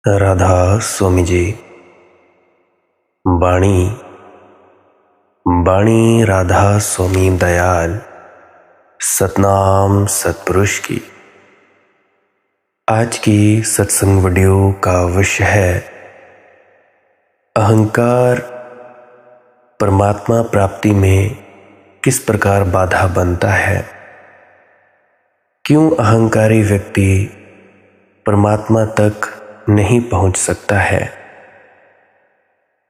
राधा स्वामी जी। बाणी बाणी राधा स्वामी दयाल सतनाम सतपुरुष की। आज की सत्संग वीडियो का विषय है अहंकार परमात्मा प्राप्ति में किस प्रकार बाधा बनता है। क्यों अहंकारी व्यक्ति परमात्मा तक नहीं पहुंच सकता है।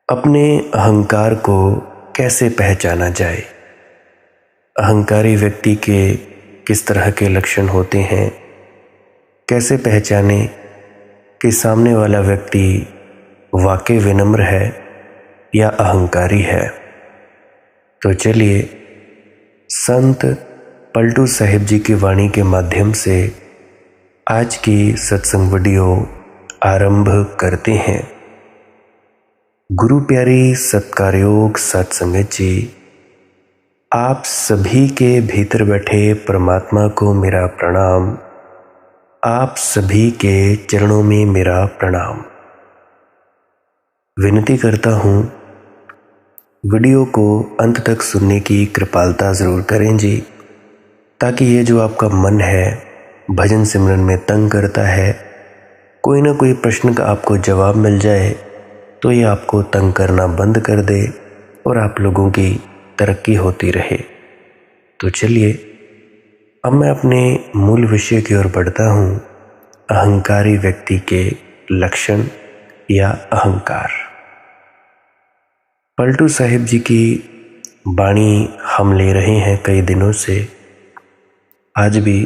अपने अहंकार को कैसे पहचाना जाए। अहंकारी व्यक्ति के किस तरह के लक्षण होते हैं, कैसे पहचाने कि सामने वाला व्यक्ति वाकई विनम्र है या अहंकारी है। तो चलिए संत पलटू साहिब जी की वाणी के माध्यम से आज की सत्संग वीडियो आरंभ करते हैं। गुरु प्यारी सत्कारयोग सत्संगत जी, आप सभी के भीतर बैठे परमात्मा को मेरा प्रणाम। आप सभी के चरणों में मेरा प्रणाम। विनती करता हूँ वीडियो को अंत तक सुनने की कृपालता ज़रूर करें जी, ताकि ये जो आपका मन है भजन सिमरन में तंग करता है, कोई ना कोई प्रश्न का आपको जवाब मिल जाए तो ये आपको तंग करना बंद कर दे और आप लोगों की तरक्की होती रहे। तो चलिए अब मैं अपने मूल विषय की ओर बढ़ता हूँ। अहंकारी व्यक्ति के लक्षण या अहंकार। पलटू साहिब जी की वाणी हम ले रहे हैं कई दिनों से। आज भी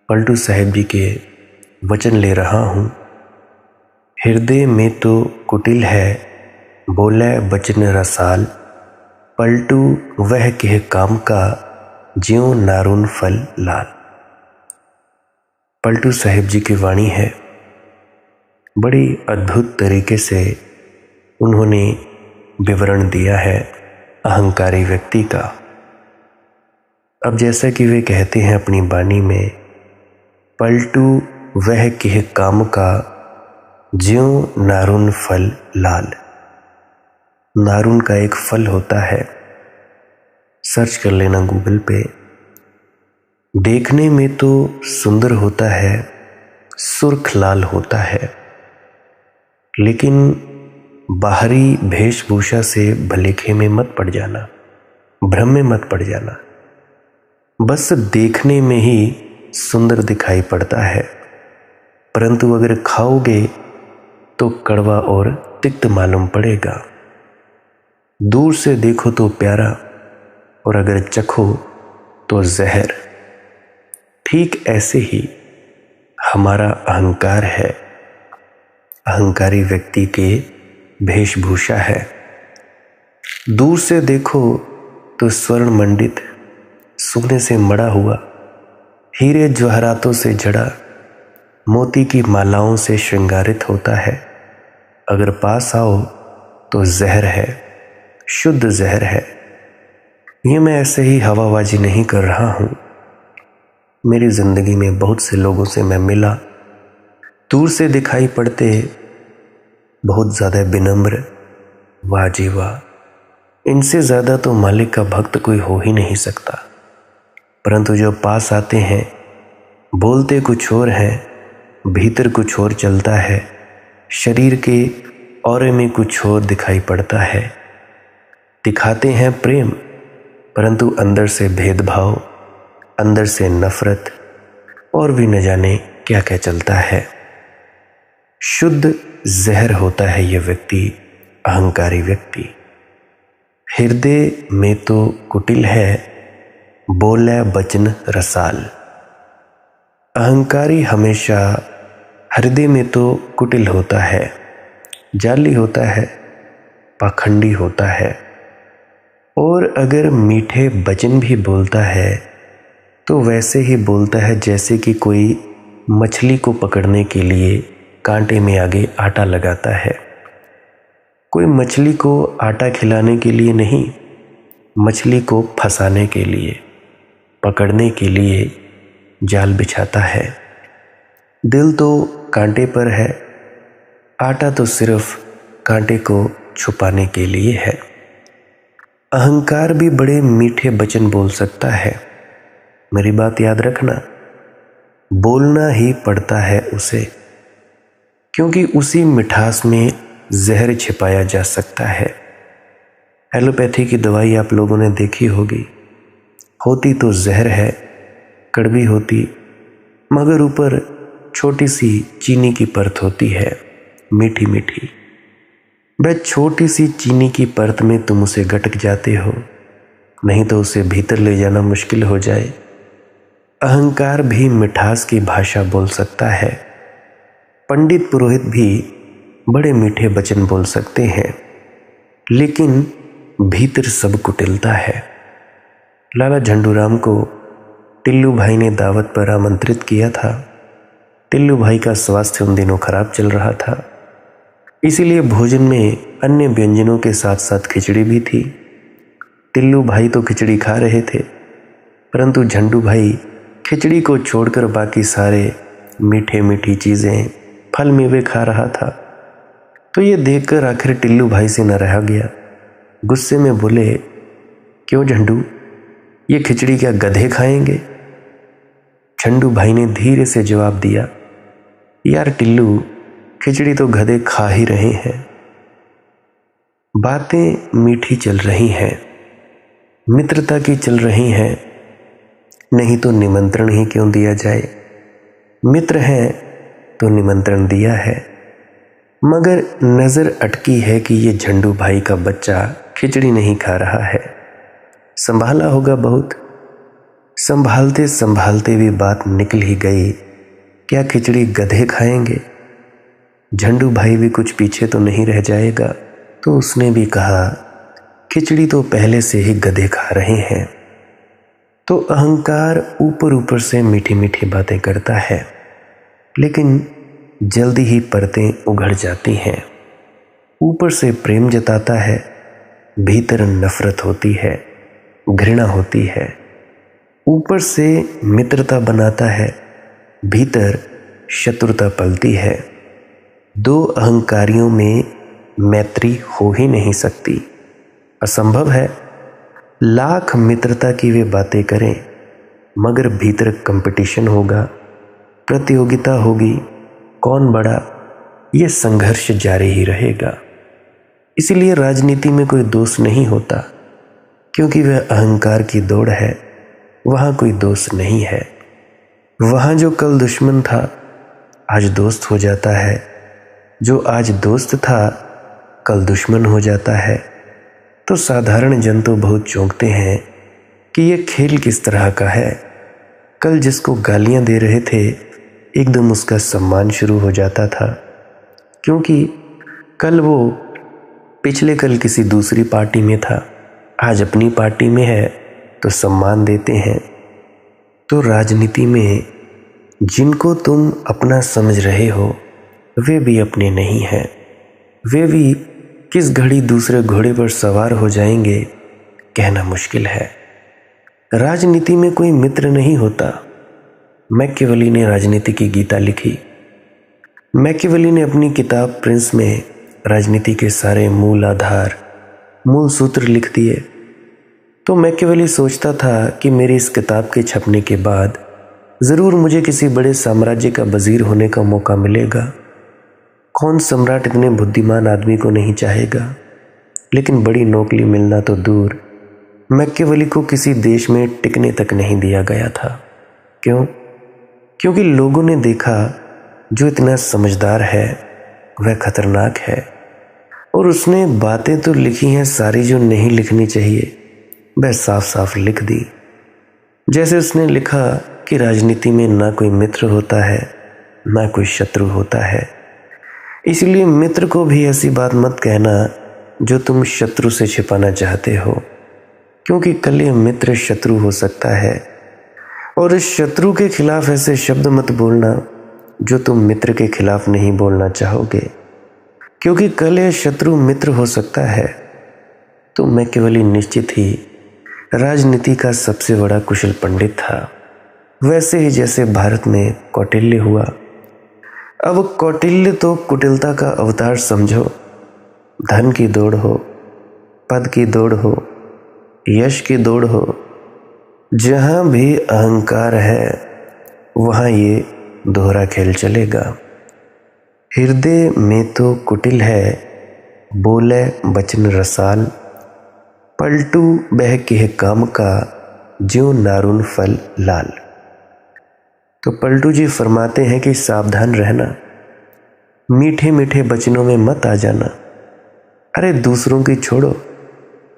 पलटू साहिब जी के वचन ले रहा हूँ। हृदय में तो कुटिल है, बोले बचन रसाल, पलटू वह कह काम का, ज्यों नारून फल लाल। पलटू साहिब जी की वाणी है। बड़ी अद्भुत तरीके से उन्होंने विवरण दिया है अहंकारी व्यक्ति का। अब जैसा कि वे कहते हैं अपनी वाणी में, पलटू वह कह काम का, ज्यों नारून फल लाल। नारून का एक फल होता है, सर्च कर लेना गूगल पे। देखने में तो सुंदर होता है, सुर्ख लाल होता है, लेकिन बाहरी वेशभूषा से भलेखे में मत पड़ जाना, भ्रम में मत पड़ जाना। बस देखने में ही सुंदर दिखाई पड़ता है, परंतु अगर खाओगे तो कड़वा और तिक्त मालूम पड़ेगा। दूर से देखो तो प्यारा और अगर चखो तो जहर। ठीक ऐसे ही हमारा अहंकार है। अहंकारी व्यक्ति के वेशभूषा है। दूर से देखो तो स्वर्ण मंडित, सोने से मड़ा हुआ, हीरे जवाहरातों से जड़ा, मोती की मालाओं से श्रृंगारित होता है। अगर पास आओ तो जहर है, शुद्ध जहर है। ये मैं ऐसे ही हवाबाजी नहीं कर रहा हूँ। मेरी ज़िंदगी में बहुत से लोगों से मैं मिला, दूर से दिखाई पड़ते बहुत ज़्यादा विनम्र, वाह जी वाह, इनसे ज़्यादा तो मालिक का भक्त कोई हो ही नहीं सकता। परंतु जब पास आते हैं, बोलते कुछ और हैं, भीतर कुछ और चलता है, शरीर के औरे में कुछ और दिखाई पड़ता है। दिखाते हैं प्रेम, परंतु अंदर से भेदभाव, अंदर से नफरत और भी न जाने क्या क्या चलता है। शुद्ध जहर होता है यह व्यक्ति, अहंकारी व्यक्ति। हृदय में तो कुटिल है, बोले बचन रसाल। अहंकारी हमेशा हृदय में तो कुटिल होता है, जाली होता है, पाखंडी होता है, और अगर मीठे वचन भी बोलता है तो वैसे ही बोलता है जैसे कि कोई मछली को पकड़ने के लिए कांटे में आगे आटा लगाता है। कोई मछली को आटा खिलाने के लिए नहीं, मछली को फंसाने के लिए, पकड़ने के लिए जाल बिछाता है। दिल तो कांटे पर है, आटा तो सिर्फ कांटे को छुपाने के लिए है। अहंकार भी बड़े मीठे वचन बोल सकता है। मेरी बात याद रखना, बोलना ही पड़ता है उसे, क्योंकि उसी मिठास में जहर छिपाया जा सकता है। एलोपैथी की दवाई आप लोगों ने देखी होती तो जहर है, कड़वी होती, मगर ऊपर छोटी सी चीनी की परत होती है, मीठी मीठी। वह छोटी सी चीनी की परत में तुम उसे गटक जाते हो, नहीं तो उसे भीतर ले जाना मुश्किल हो जाए। अहंकार भी मिठास की भाषा बोल सकता है। पंडित पुरोहित भी बड़े मीठे वचन बोल सकते हैं, लेकिन भीतर सब कुटिलता है। लाला झंडूराम को टिल्लू भाई ने दावत पर आमंत्रित किया था। टिल्लू भाई का स्वास्थ्य उन दिनों खराब चल रहा था, इसीलिए भोजन में अन्य व्यंजनों के साथ साथ खिचड़ी भी थी। टिल्लू भाई तो खिचड़ी खा रहे थे, परंतु झंडू भाई खिचड़ी को छोड़कर बाकी सारे मीठे मीठी चीज़ें, फल मेवे खा रहा था। तो ये देखकर आखिर टिल्लू भाई से न रहा गया। गुस्से में बोले, क्यों झंडू, ये खिचड़ी क्या गधे खाएंगे? झंडू भाई ने धीरे से जवाब दिया, यार टिल्लू, खिचड़ी तो गधे खा ही रहे हैं। बातें मीठी चल रही हैं, मित्रता की चल रही हैं, नहीं तो निमंत्रण ही क्यों दिया जाए। मित्र हैं तो निमंत्रण दिया है, मगर नज़र अटकी है कि ये झंडू भाई का बच्चा खिचड़ी नहीं खा रहा है। संभाला होगा बहुत, संभालते संभालते भी बात निकल ही गई, क्या खिचड़ी गधे खाएंगे? झंडू भाई भी कुछ पीछे तो नहीं रह जाएगा, तो उसने भी कहा, खिचड़ी तो पहले से ही गधे खा रहे हैं। तो अहंकार ऊपर ऊपर से मीठी मीठी बातें करता है, लेकिन जल्दी ही परतें उघड़ जाती हैं। ऊपर से प्रेम जताता है, भीतर नफरत होती है, घृणा होती है। ऊपर से मित्रता बनाता है, भीतर शत्रुता पलती है। दो अहंकारियों में मैत्री हो ही नहीं सकती, असंभव है। लाख मित्रता की वे बातें करें, मगर भीतर कंपटीशन होगा, प्रतियोगिता होगी, कौन बड़ा, ये संघर्ष जारी ही रहेगा। इसीलिए राजनीति में कोई दोष नहीं होता, क्योंकि वह अहंकार की दौड़ है, वहाँ कोई दोष नहीं है। वहाँ जो कल दुश्मन था आज दोस्त हो जाता है, जो आज दोस्त था कल दुश्मन हो जाता है। तो साधारण जन तो बहुत चौंकते हैं कि ये खेल किस तरह का है। कल जिसको गालियां दे रहे थे एकदम उसका सम्मान शुरू हो जाता था, क्योंकि कल वो पिछले कल किसी दूसरी पार्टी में था, आज अपनी पार्टी में है तो सम्मान देते हैं। तो राजनीति में जिनको तुम अपना समझ रहे हो वे भी अपने नहीं हैं। वे भी किस घड़ी दूसरे घोड़े पर सवार हो जाएंगे कहना मुश्किल है। राजनीति में कोई मित्र नहीं होता। मैकियावेली ने राजनीति की गीता लिखी। मैकियावेली ने अपनी किताब प्रिंस में राजनीति के सारे मूल आधार, मूल सूत्र लिख दिए। तो मैकियावेली सोचता था कि मेरी इस किताब के छपने के बाद ज़रूर मुझे किसी बड़े साम्राज्य का वजीर होने का मौका मिलेगा। कौन सम्राट इतने बुद्धिमान आदमी को नहीं चाहेगा? लेकिन बड़ी नौकरी मिलना तो दूर, मैकियावेली को किसी देश में टिकने तक नहीं दिया गया था। क्यों? क्योंकि लोगों ने देखा जो इतना समझदार है वह खतरनाक है, और उसने बातें तो लिखी हैं सारी जो नहीं लिखनी चाहिए, वह साफ साफ लिख दी। जैसे उसने लिखा कि राजनीति में ना कोई मित्र होता है ना कोई शत्रु होता है, इसलिए मित्र को भी ऐसी बात मत कहना जो तुम शत्रु से छिपाना चाहते हो, क्योंकि कल ये मित्र शत्रु हो सकता है। और इस शत्रु के खिलाफ ऐसे शब्द मत बोलना जो तुम मित्र के खिलाफ नहीं बोलना चाहोगे, क्योंकि कल यह शत्रु मित्र हो सकता है। तो मैकियावेली निश्चित ही राजनीति का सबसे बड़ा कुशल पंडित था, वैसे ही जैसे भारत में कौटिल्य हुआ। अब कौटिल्य तो कुटिलता का अवतार समझो। धन की दौड़ हो, पद की दौड़ हो, यश की दौड़ हो, जहाँ भी अहंकार है वहाँ ये दोहरा खेल चलेगा। हृदय में तो कुटिल है, बोले बचन रसाल, पलटू बह के काम का, ज्यों नारून फल लाल। तो पलटू जी फरमाते हैं कि सावधान रहना, मीठे मीठे बचनों में मत आ जाना। अरे दूसरों की छोड़ो,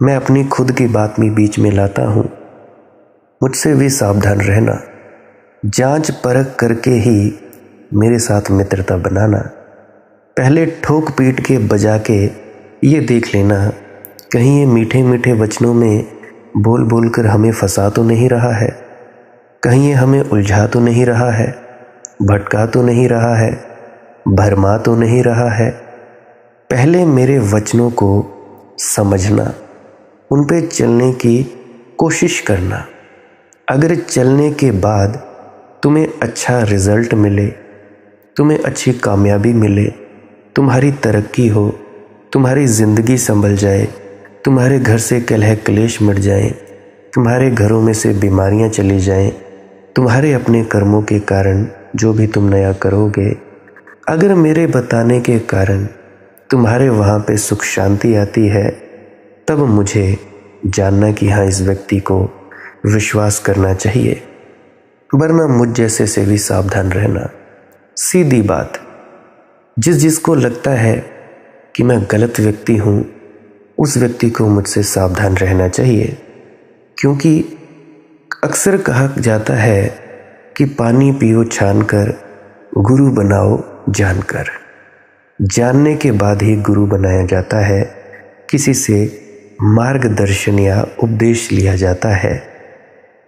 मैं अपनी खुद की बात में बीच में लाता हूँ, मुझसे भी सावधान रहना। जांच परख करके ही मेरे साथ मित्रता बनाना। पहले ठोक पीट के बजा के ये देख लेना कहीं ये मीठे मीठे वचनों में बोल बोल कर हमें फंसा तो नहीं रहा है, कहीं ये हमें उलझा तो नहीं रहा है, भटका तो नहीं रहा है, भरमा तो नहीं रहा है। पहले मेरे वचनों को समझना, उन पे चलने की कोशिश करना। अगर चलने के बाद तुम्हें अच्छा रिजल्ट मिले, तुम्हें अच्छी कामयाबी मिले, तुम्हारी तरक्की हो, तुम्हारी ज़िंदगी संभल जाए, तुम्हारे घर से कलह क्लेश मिट जाएं, तुम्हारे घरों में से बीमारियां चली जाएं, तुम्हारे अपने कर्मों के कारण जो भी तुम नया करोगे, अगर मेरे बताने के कारण तुम्हारे वहाँ पे सुख शांति आती है, तब मुझे जानना कि हाँ इस व्यक्ति को विश्वास करना चाहिए, वरना मुझ जैसे से भी सावधान रहना। सीधी बात। जिसको लगता है कि मैं गलत व्यक्ति हूँ, उस व्यक्ति को मुझसे सावधान रहना चाहिए, क्योंकि अक्सर कहा जाता है कि पानी पियो छानकर, गुरु बनाओ जानकर। जानने के बाद ही गुरु बनाया जाता है, किसी से मार्गदर्शन या उपदेश लिया जाता है।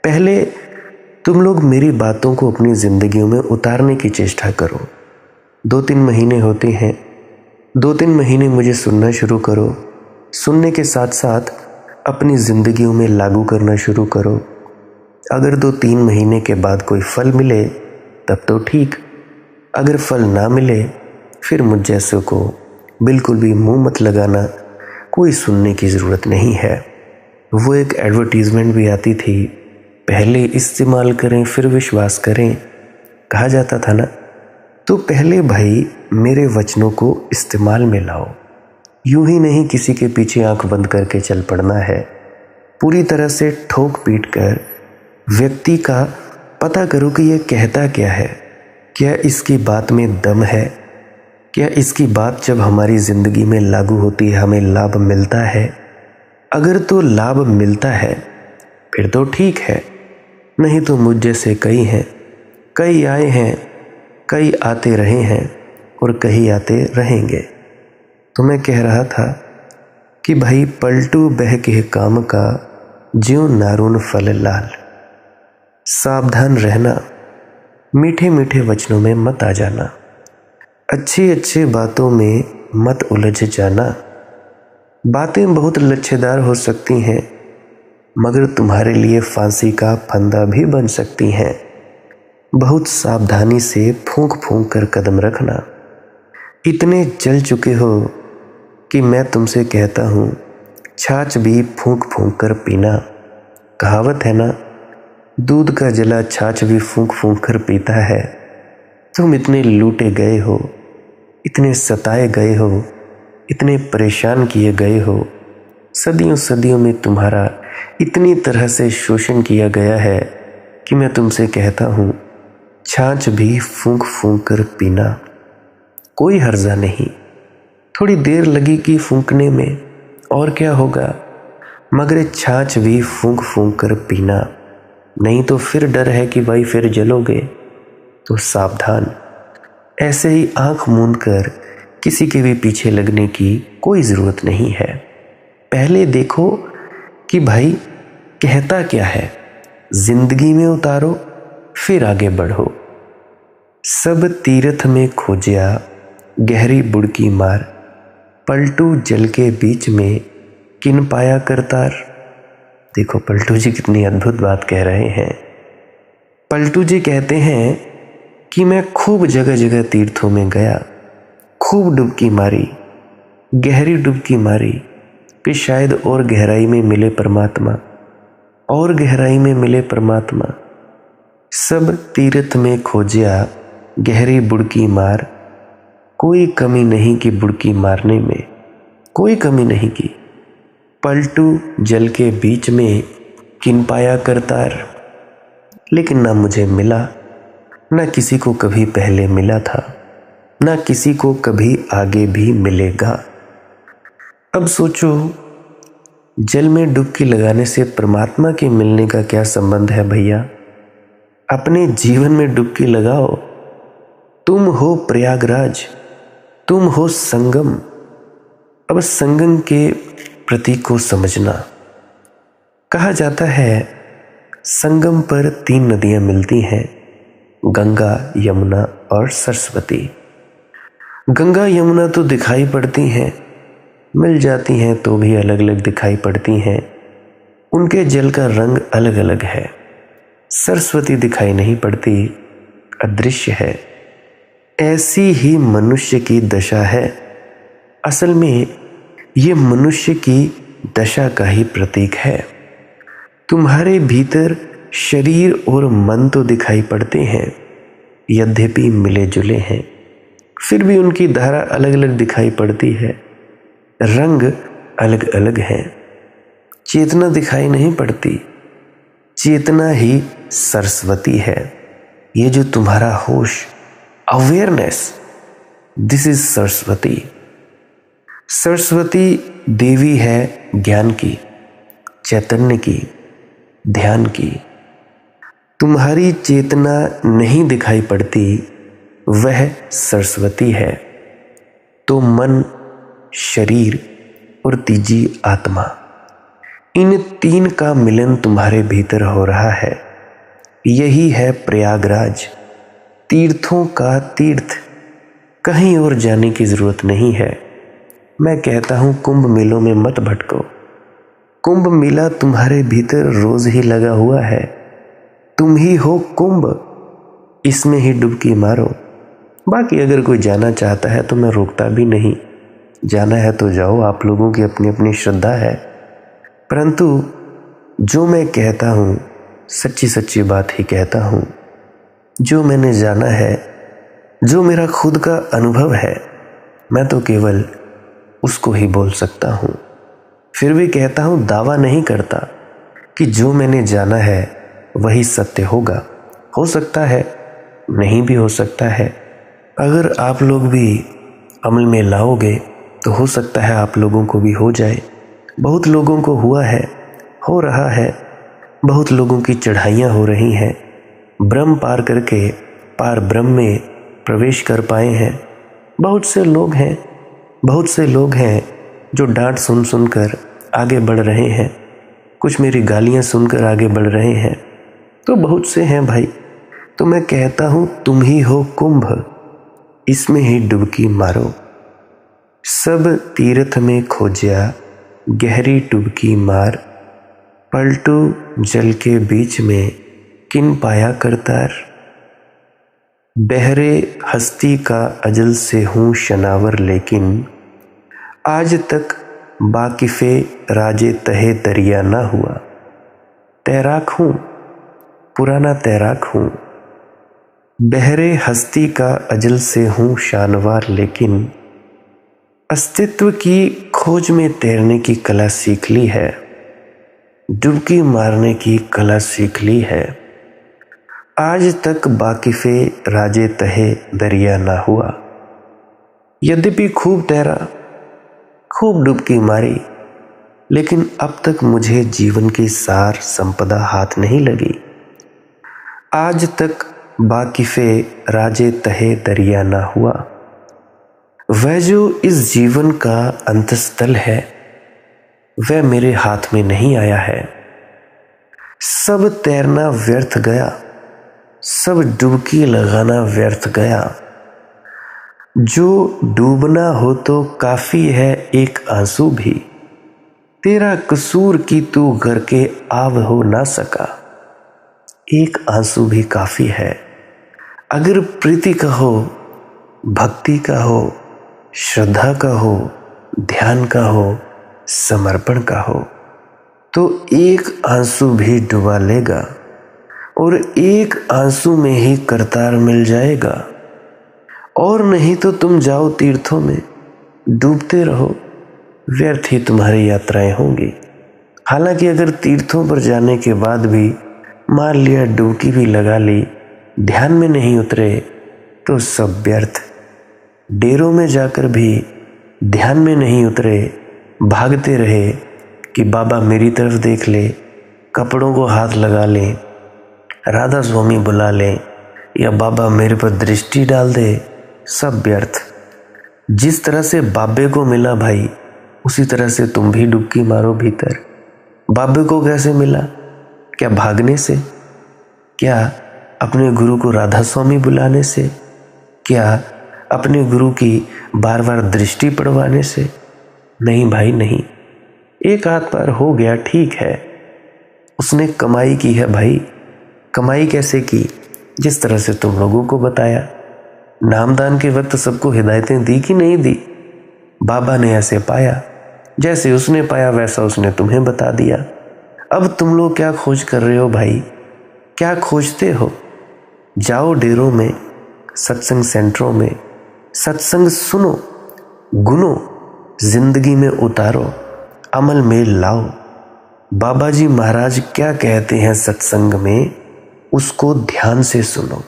पहले तुम लोग मेरी बातों को अपनी ज़िंदगियों में उतारने की चेष्टा करो। 2-3 महीने होते हैं, 2-3 महीने मुझे सुनना शुरू करो, सुनने के साथ साथ अपनी ज़िंदगियों में लागू करना शुरू करो। अगर 2-3 महीने के बाद कोई फल मिले तब तो ठीक, अगर फल ना मिले फिर मुझ जैसों को बिल्कुल भी मुंह मत लगाना, कोई सुनने की ज़रूरत नहीं है। वो एक एडवर्टीज़मेंट भी आती थी, पहले इस्तेमाल करें फिर विश्वास करें, कहा जाता था ना। तो पहले भाई मेरे वचनों को इस्तेमाल में लाओ, यूं ही नहीं किसी के पीछे आंख बंद करके चल पड़ना है। पूरी तरह से ठोक पीट कर व्यक्ति का पता करो कि यह कहता क्या है, क्या इसकी बात में दम है, क्या इसकी बात जब हमारी ज़िंदगी में लागू होती है हमें लाभ मिलता है। अगर तो लाभ मिलता है फिर तो ठीक है, नहीं तो मुझ जैसे कई हैं, कई आए हैं, कई आते रहे हैं और कई आते रहेंगे। तो मैं कह रहा था कि भाई पलटू बह के काम का, ज्यों नारून फल लाल। सावधान रहना, मीठे मीठे वचनों में मत आ जाना, अच्छी अच्छी बातों में मत उलझ जाना। बातें बहुत लच्छेदार हो सकती हैं, मगर तुम्हारे लिए फांसी का फंदा भी बन सकती हैं। बहुत सावधानी से फूंक फूंक कर कदम रखना। इतने जल चुके हो कि मैं तुमसे कहता हूँ, छाछ भी फूंक फूंक कर पीना। कहावत है ना, दूध का जला छाछ भी फूंक फूंक कर पीता है। तुम इतने लूटे गए हो, इतने सताए गए हो, इतने परेशान किए गए हो, सदियों सदियों में तुम्हारा इतनी तरह से शोषण किया गया है कि मैं तुमसे कहता हूँ, छाछ भी फूंक फूंक कर पीना। कोई हर्जा नहीं, थोड़ी देर लगेगी फूंकने में, और क्या होगा, मगर छाछ भी फूंक फूंक कर पीना, नहीं तो फिर डर है कि भाई फिर जलोगे। तो सावधान। ऐसे ही आंख मूंद कर किसी के भी पीछे लगने की कोई ज़रूरत नहीं है। पहले देखो कि भाई कहता क्या है, जिंदगी में उतारो फिर आगे बढ़ो। सब तीर्थ में खोजिया गहरी बुड़की मार, पलटू जल के बीच में किन पाया करतार। देखो पलटू जी कितनी अद्भुत बात कह रहे हैं। पलटू जी कहते हैं कि मैं खूब जगह जगह तीर्थों में गया, खूब डुबकी मारी, गहरी डुबकी मारी, कि शायद और गहराई में मिले परमात्मा, और गहराई में मिले परमात्मा। सब तीर्थ में खोजिया गहरी बुड़की मार, कोई कमी नहीं की बुड़की मारने में, कोई कमी नहीं की। पलटू जल के बीच में किन पाया करतार, लेकिन ना मुझे मिला, ना किसी को कभी पहले मिला था, ना किसी को कभी आगे भी मिलेगा। अब सोचो, जल में डुबकी लगाने से परमात्मा के मिलने का क्या संबंध है भैया? अपने जीवन में डुबकी लगाओ। तुम हो प्रयागराज, तुम हो संगम। अब संगम के प्रतीक को समझना। कहा जाता है संगम पर 3 नदियां मिलती हैं, गंगा, यमुना और सरस्वती। गंगा यमुना तो दिखाई पड़ती हैं, मिल जाती हैं तो भी अलग अलग दिखाई पड़ती हैं, उनके जल का रंग अलग अलग है। सरस्वती दिखाई नहीं पड़ती, अदृश्य है। ऐसी ही मनुष्य की दशा है। असल में ये मनुष्य की दशा का ही प्रतीक है। तुम्हारे भीतर शरीर और मन तो दिखाई पड़ते हैं, यद्यपि मिले जुले हैं, फिर भी उनकी धारा अलग अलग दिखाई पड़ती है, रंग अलग अलग हैं। चेतना दिखाई नहीं पड़ती, चेतना ही सरस्वती है। ये जो तुम्हारा होश, awareness, this is Saraswati. Saraswati देवी है ज्ञान की, चैतन्य की, ध्यान की। तुम्हारी चेतना नहीं दिखाई पड़ती, वह सरस्वती है। तो मन, शरीर और तीजी आत्मा, इन 3 का मिलन तुम्हारे भीतर हो रहा है। यही है प्रयागराज, तीर्थों का तीर्थ। कहीं और जाने की जरूरत नहीं है। मैं कहता हूं कुंभ मेलों में मत भटको। कुंभ मेला तुम्हारे भीतर रोज ही लगा हुआ है। तुम ही हो कुंभ, इसमें ही डुबकी मारो। बाकी अगर कोई जाना चाहता है तो मैं रोकता भी नहीं, जाना है तो जाओ, आप लोगों की अपनी अपनी श्रद्धा है। परंतु जो मैं कहता हूँ सच्ची सच्ची बात ही कहता हूँ। जो मैंने जाना है, जो मेरा खुद का अनुभव है, मैं तो केवल उसको ही बोल सकता हूँ। फिर भी कहता हूँ, दावा नहीं करता कि जो मैंने जाना है वही सत्य होगा। हो सकता है, नहीं भी हो सकता है। अगर आप लोग भी अमल में लाओगे तो हो सकता है आप लोगों को भी हो जाए। बहुत लोगों को हुआ है, हो रहा है। बहुत लोगों की चढ़ाइयाँ हो रही हैं, ब्रह्म पार करके पार ब्रह्म में प्रवेश कर पाए हैं। बहुत से लोग हैं जो डांट सुन सुनकर आगे बढ़ रहे हैं, कुछ मेरी गालियाँ सुनकर आगे बढ़ रहे हैं, तो बहुत से हैं भाई। तो मैं कहता हूँ तुम ही हो कुंभ, इसमें ही डुबकी मारो। सब तीर्थ में खोजिया गहरी डुबकी मार, पलटू जल के बीच में किन पाया करतार। बहरे हस्ती का अजल से हूँ शनावर, लेकिन आज तक बाकिफे राजे तहे दरिया ना हुआ। तैराक हूँ, पुराना तैराक हूँ। बहरे हस्ती का अजल से हूँ शानवार, लेकिन अस्तित्व की खोज में तैरने की कला सीख ली है, डुबकी मारने की कला सीख ली है। आज तक बाकिफे राजे तहे दरिया ना हुआ। यद्यपि खूब तैरा, खूब डुबकी मारी, लेकिन अब तक मुझे जीवन की सार संपदा हाथ नहीं लगी। आज तक बाकिफे राजे तहे दरिया ना हुआ। वह जो इस जीवन का अंतस्थल है, वह मेरे हाथ में नहीं आया है। सब तैरना व्यर्थ गया, सब डुबकी लगाना व्यर्थ गया। जो डूबना हो तो काफी है एक आंसू भी, तेरा कसूर की तू करके आव हो ना सका। एक आंसू भी काफी है। अगर प्रीति का हो, भक्ति का हो, श्रद्धा का हो, ध्यान का हो, समर्पण का हो, तो एक आंसू भी डुबा लेगा और एक आंसू में ही करतार मिल जाएगा। और नहीं तो तुम जाओ तीर्थों में, डूबते रहो, व्यर्थ ही तुम्हारी यात्राएं होंगी। हालांकि अगर तीर्थों पर जाने के बाद भी मान लिया डुबकी भी लगा ली, ध्यान में नहीं उतरे, तो सब व्यर्थ। डेरों में जाकर भी ध्यान में नहीं उतरे, भागते रहे कि बाबा मेरी तरफ देख ले, कपड़ों को हाथ लगा लें, राधा स्वामी बुला लें, या बाबा मेरे पर दृष्टि डाल दे, सब व्यर्थ। जिस तरह से बाबे को मिला भाई, उसी तरह से तुम भी डुबकी मारो भीतर। बाबे को कैसे मिला? क्या भागने से? क्या अपने गुरु को राधा स्वामी बुलाने से? क्या अपने गुरु की बार बार दृष्टि पड़वाने से? नहीं भाई नहीं। एक हाथ पार हो गया ठीक है, उसने कमाई की है भाई। कमाई कैसे की? जिस तरह से तुम लोगों को बताया। नामदान के वक्त सबको हिदायतें दी कि नहीं दी? बाबा ने ऐसे पाया, जैसे उसने पाया वैसा उसने तुम्हें बता दिया। अब तुम लोग क्या खोज कर रहे हो भाई? क्या खोजते हो? जाओ डेरों में, सत्संग सेंटरों में, सत्संग सुनो, गुनो, जिंदगी में उतारो, अमल में लाओ। बाबा जी महाराज क्या कहते हैं सत्संग में, उसको ध्यान से सुनो।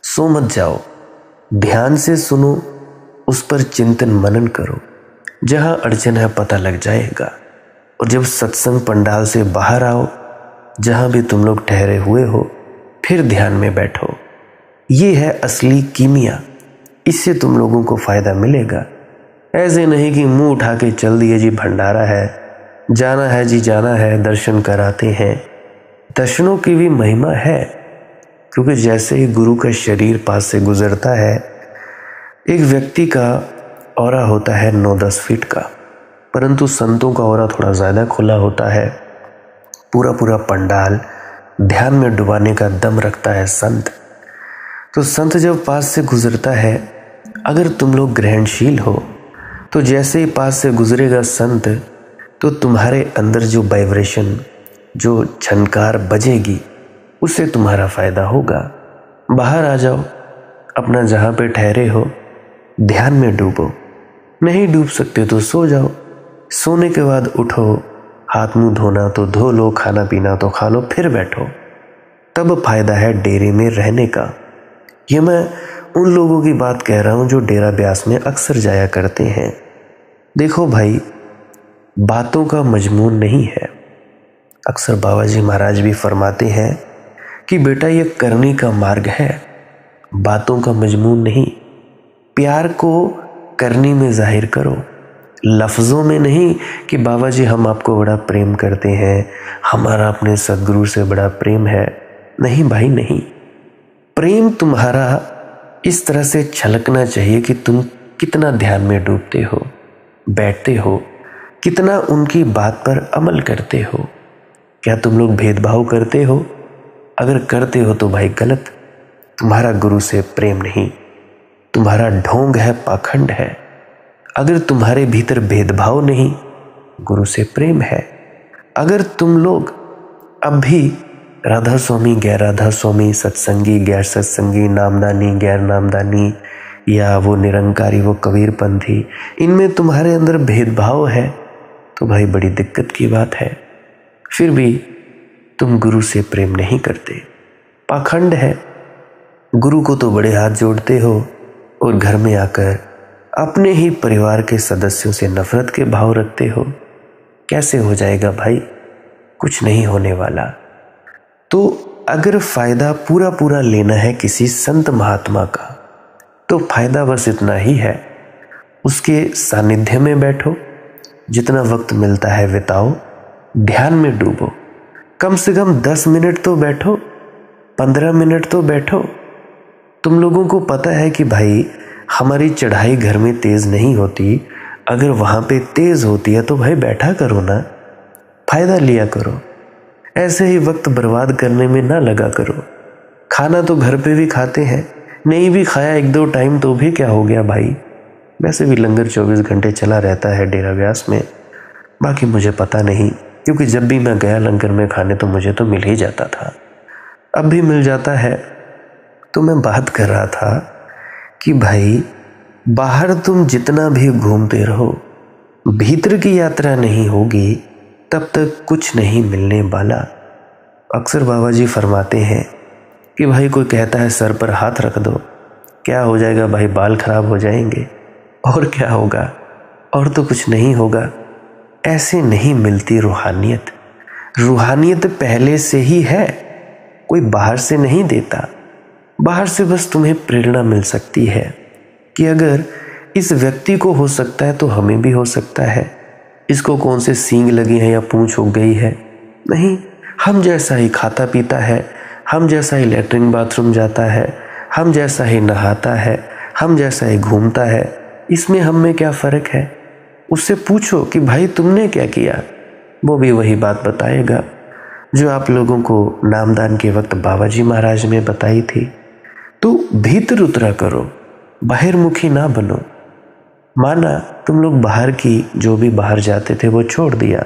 सो मत जाओ, ध्यान से सुनो, उस पर चिंतन मनन करो। जहां अड़चन है पता लग जाएगा। और जब सत्संग पंडाल से बाहर आओ, जहां भी तुम लोग ठहरे हुए हो, फिर ध्यान में बैठो। ये है असली कीमिया। इससे तुम लोगों को फायदा मिलेगा। ऐसे नहीं कि मुंह उठा के चल दिए जी भंडारा है, जाना है जी जाना है, दर्शन कराते हैं। दर्शनों की भी महिमा है, क्योंकि जैसे ही गुरु का शरीर पास से गुजरता है, एक व्यक्ति का ऑरा होता है 9-10 फीट का, परंतु संतों का ऑरा थोड़ा ज़्यादा खुला होता है। पूरा पूरा पंडाल ध्यान में डुबाने का दम रखता है संत। तो संत जब पास से गुजरता है, अगर तुम लोग ग्रहणशील हो, तो जैसे ही पास से गुजरेगा संत, तो तुम्हारे अंदर जो वाइब्रेशन, जो झनकार बजेगी, उससे तुम्हारा फायदा होगा। बाहर आ जाओ, अपना जहाँ पे ठहरे हो ध्यान में डूबो। नहीं डूब सकते तो सो जाओ। सोने के बाद उठो, हाथ मुंह धोना तो धो लो, खाना पीना तो खा लो, फिर बैठो। तब फायदा है डेरे में रहने का। ये मैं उन लोगों की बात कह रहा हूँ जो डेरा ब्यास में अक्सर जाया करते हैं। देखो भाई, बातों का मजमून नहीं है। अक्सर बाबा जी महाराज भी फरमाते हैं कि बेटा ये करने का मार्ग है, बातों का मजमून नहीं। प्यार को करनी में जाहिर करो, लफ्ज़ों में नहीं कि बाबा जी हम आपको बड़ा प्रेम करते हैं, हमारा अपने सद्गुरु से बड़ा प्रेम है। नहीं भाई नहीं। प्रेम तुम्हारा इस तरह से छलकना चाहिए कि तुम कितना ध्यान में डूबते हो, बैठते हो, कितना उनकी बात पर अमल करते हो। क्या तुम लोग भेदभाव करते हो? अगर करते हो तो भाई गलत। तुम्हारा गुरु से प्रेम नहीं, तुम्हारा ढोंग है, पाखंड है। अगर तुम्हारे भीतर भेदभाव नहीं, गुरु से प्रेम है। अगर तुम लोग अब भी राधा स्वामी, गैर राधा स्वामी, सत्संगी, गैर सत्संगी, नामदानी, गैर नामदानी, या वो निरंकारी, वो कबीरपंथी, इनमें तुम्हारे अंदर भेदभाव है, तो भाई बड़ी दिक्कत की बात है। फिर भी तुम गुरु से प्रेम नहीं करते, पाखंड है। गुरु को तो बड़े हाथ जोड़ते हो और घर में आकर अपने ही परिवार के सदस्यों से नफरत के भाव रखते हो। कैसे हो जाएगा भाई? कुछ नहीं होने वाला। तो अगर फायदा पूरा पूरा लेना है किसी संत महात्मा का, तो फायदा बस इतना ही है, उसके सानिध्य में बैठो, जितना वक्त मिलता है बिताओ, ध्यान में डूबो। कम से कम 10 मिनट तो बैठो, 15 मिनट तो बैठो। तुम लोगों को पता है कि भाई हमारी चढ़ाई घर में तेज नहीं होती, अगर वहां पे तेज होती है तो भाई बैठा करो ना, फायदा लिया करो। ऐसे ही वक्त बर्बाद करने में ना लगा करो। खाना तो घर पे भी खाते हैं, नहीं भी खाया 1-2 टाइम तो भी क्या हो गया भाई। वैसे भी लंगर 24 घंटे चला रहता है डेरा व्यास में। बाकी मुझे पता नहीं, क्योंकि जब भी मैं गया लंगर में खाने तो मुझे तो मिल ही जाता था, अब भी मिल जाता है। तो मैं बात कर रहा था कि भाई बाहर तुम जितना भी घूमते रहो, भीतर की यात्रा नहीं होगी तब तक कुछ नहीं मिलने वाला। अक्सर बाबा जी फरमाते हैं कि भाई कोई कहता है सर पर हाथ रख दो, क्या हो जाएगा भाई, बाल खराब हो जाएंगे, और क्या होगा, और तो कुछ नहीं होगा। ऐसे नहीं मिलती रूहानियत। रूहानियत पहले से ही है, कोई बाहर से नहीं देता। बाहर से बस तुम्हें प्रेरणा मिल सकती है कि अगर इस व्यक्ति को हो सकता है तो हमें भी हो सकता है। इसको कौन से सींग लगी हैं या पूंछ उग गई है, नहीं, हम जैसा ही खाता पीता है, हम जैसा ही लैट्रिन बाथरूम जाता है, हम जैसा ही नहाता है, हम जैसा ही घूमता है, इसमें हम में क्या फ़र्क है। उससे पूछो कि भाई तुमने क्या किया, वो भी वही बात बताएगा जो आप लोगों को नामदान के वक्त बाबा जी महाराज ने बताई थी। तो भीतर उतरा करो, बाहरमुखी ना बनो। माना तुम लोग बाहर की जो भी बाहर जाते थे वो छोड़ दिया,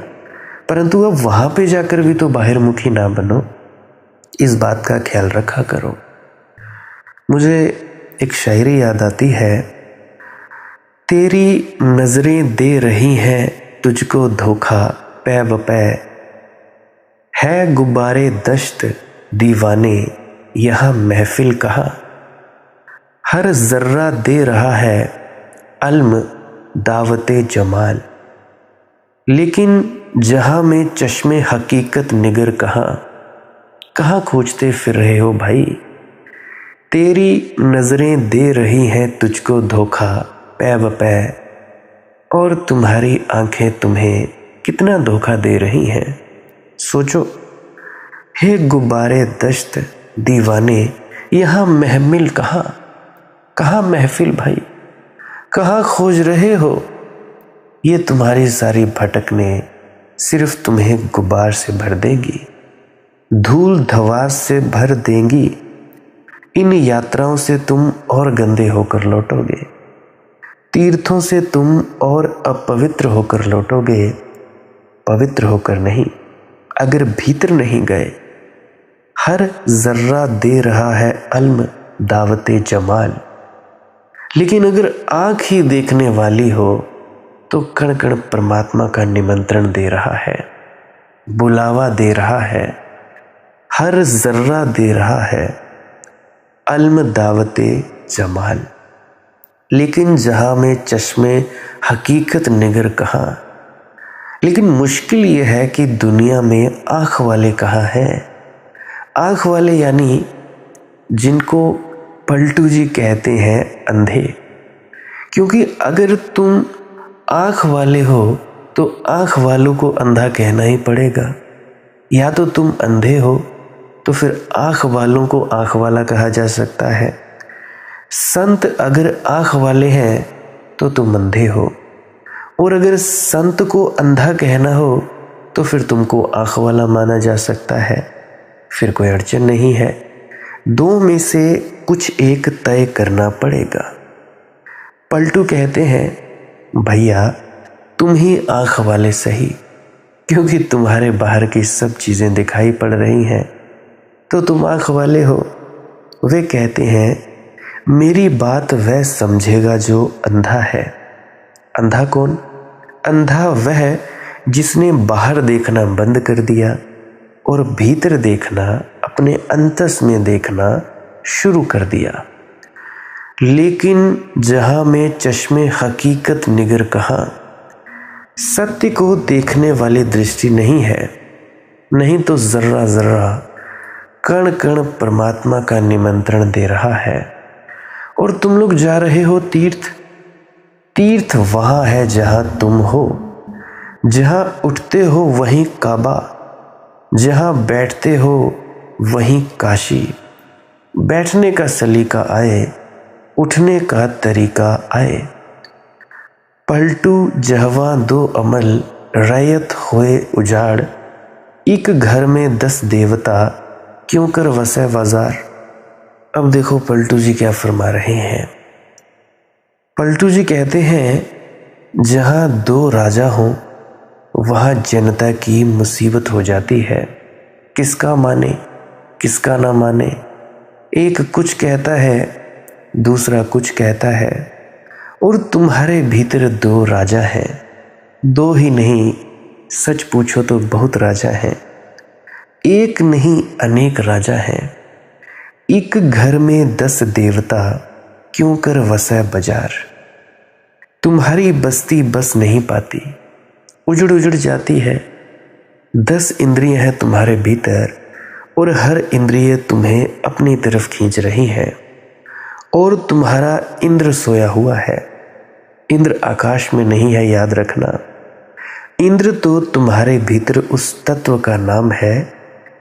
परंतु अब वहाँ पे जाकर भी तो बाहरमुखी ना बनो, इस बात का ख्याल रखा करो। मुझे एक शायरी याद आती है, तेरी नजरें दे रही हैं तुझको धोखा पै व पै, है गुब्बारे दश्त दीवाने यहाँ महफिल कहाँ, हर जर्रा दे रहा है अल्म दावते जमाल, लेकिन जहाँ में चश्मे हकीकत निगर कहाँ, कहाँ खोजते फिर रहे हो भाई। तेरी नजरें दे रही हैं तुझको धोखा पै व पै, और तुम्हारी आंखें तुम्हें कितना धोखा दे रही हैं। सोचो, हे गुब्बारे दश्त दीवाने यहाँ महमिल कहाँ, कहाँ महफिल भाई, कहाँ खोज रहे हो। ये तुम्हारी सारी भटकने सिर्फ तुम्हें गुब्बार से भर देगी, धूल धवास से भर देंगी। इन यात्राओं से तुम और गंदे होकर लौटोगे, तीर्थों से तुम और अपवित्र होकर लौटोगे। पवित्र होकर नहीं, अगर भीतर नहीं गए। हर जर्रा दे रहा है अल्म दावते जमाल, लेकिन अगर आँख ही देखने वाली हो तो कण कण परमात्मा का निमंत्रण दे रहा है, बुलावा दे रहा है, हर जर्रा दे रहा है अल्म दावते जमाल, लेकिन जहाँ में चश्मे हकीकत निगर कहाँ। लेकिन मुश्किल ये है कि दुनिया में आँख वाले कहाँ हैं। आँख वाले यानी जिनको पलटू जी कहते हैं अंधे, क्योंकि अगर तुम आँख वाले हो तो आँख वालों को अंधा कहना ही पड़ेगा, या तो तुम अंधे हो तो फिर आँख वालों को आँख वाला कहा जा सकता है। संत अगर आँख वाले हैं तो तुम अंधे हो, और अगर संत को अंधा कहना हो तो फिर तुमको आँख वाला माना जा सकता है। फिर कोई अड़चन नहीं है, दो में से कुछ एक तय करना पड़ेगा। पलटू कहते हैं भैया तुम ही आँख वाले सही, क्योंकि तुम्हारे बाहर की सब चीज़ें दिखाई पड़ रही हैं तो तुम आँख वाले हो। वे कहते हैं मेरी बात वह समझेगा जो अंधा है। अंधा कौन? अंधा वह जिसने बाहर देखना बंद कर दिया और भीतर देखना, अपने अंतस में देखना शुरू कर दिया। लेकिन जहाँ में चश्मे हकीकत निगर कहाँ, सत्य को देखने वाली दृष्टि नहीं है, नहीं तो जर्रा जर्रा कण कण परमात्मा का निमंत्रण दे रहा है। और तुम लोग जा रहे हो तीर्थ, तीर्थ वहाँ है जहाँ तुम हो, जहाँ उठते हो वहीं काबा, जहाँ बैठते हो वहीं काशी। बैठने का सलीका आए, उठने का तरीका आए। पलटू जहवा दो अमल रैयत होए उजाड़, एक घर में 10 देवता क्यों कर वसे बाजार। अब देखो पलटू जी क्या फरमा रहे हैं। पलटू जी कहते हैं जहां दो राजा हों वहां जनता की मुसीबत हो जाती है। किसका माने किसका ना माने, एक कुछ कहता है दूसरा कुछ कहता है, और तुम्हारे भीतर दो राजा हैं। दो ही नहीं, सच पूछो तो बहुत राजा हैं। एक नहीं अनेक राजा हैं। एक घर में 10 देवता क्यों कर वसै बाजार। तुम्हारी बस्ती बस नहीं पाती, उजड़ उजड़ जाती है। 10 इंद्रियां हैं तुम्हारे भीतर और हर इंद्रिय तुम्हें अपनी तरफ खींच रही है। और तुम्हारा इंद्र सोया हुआ है। इंद्र आकाश में नहीं है, याद रखना। इंद्र तो तुम्हारे भीतर उस तत्व का नाम है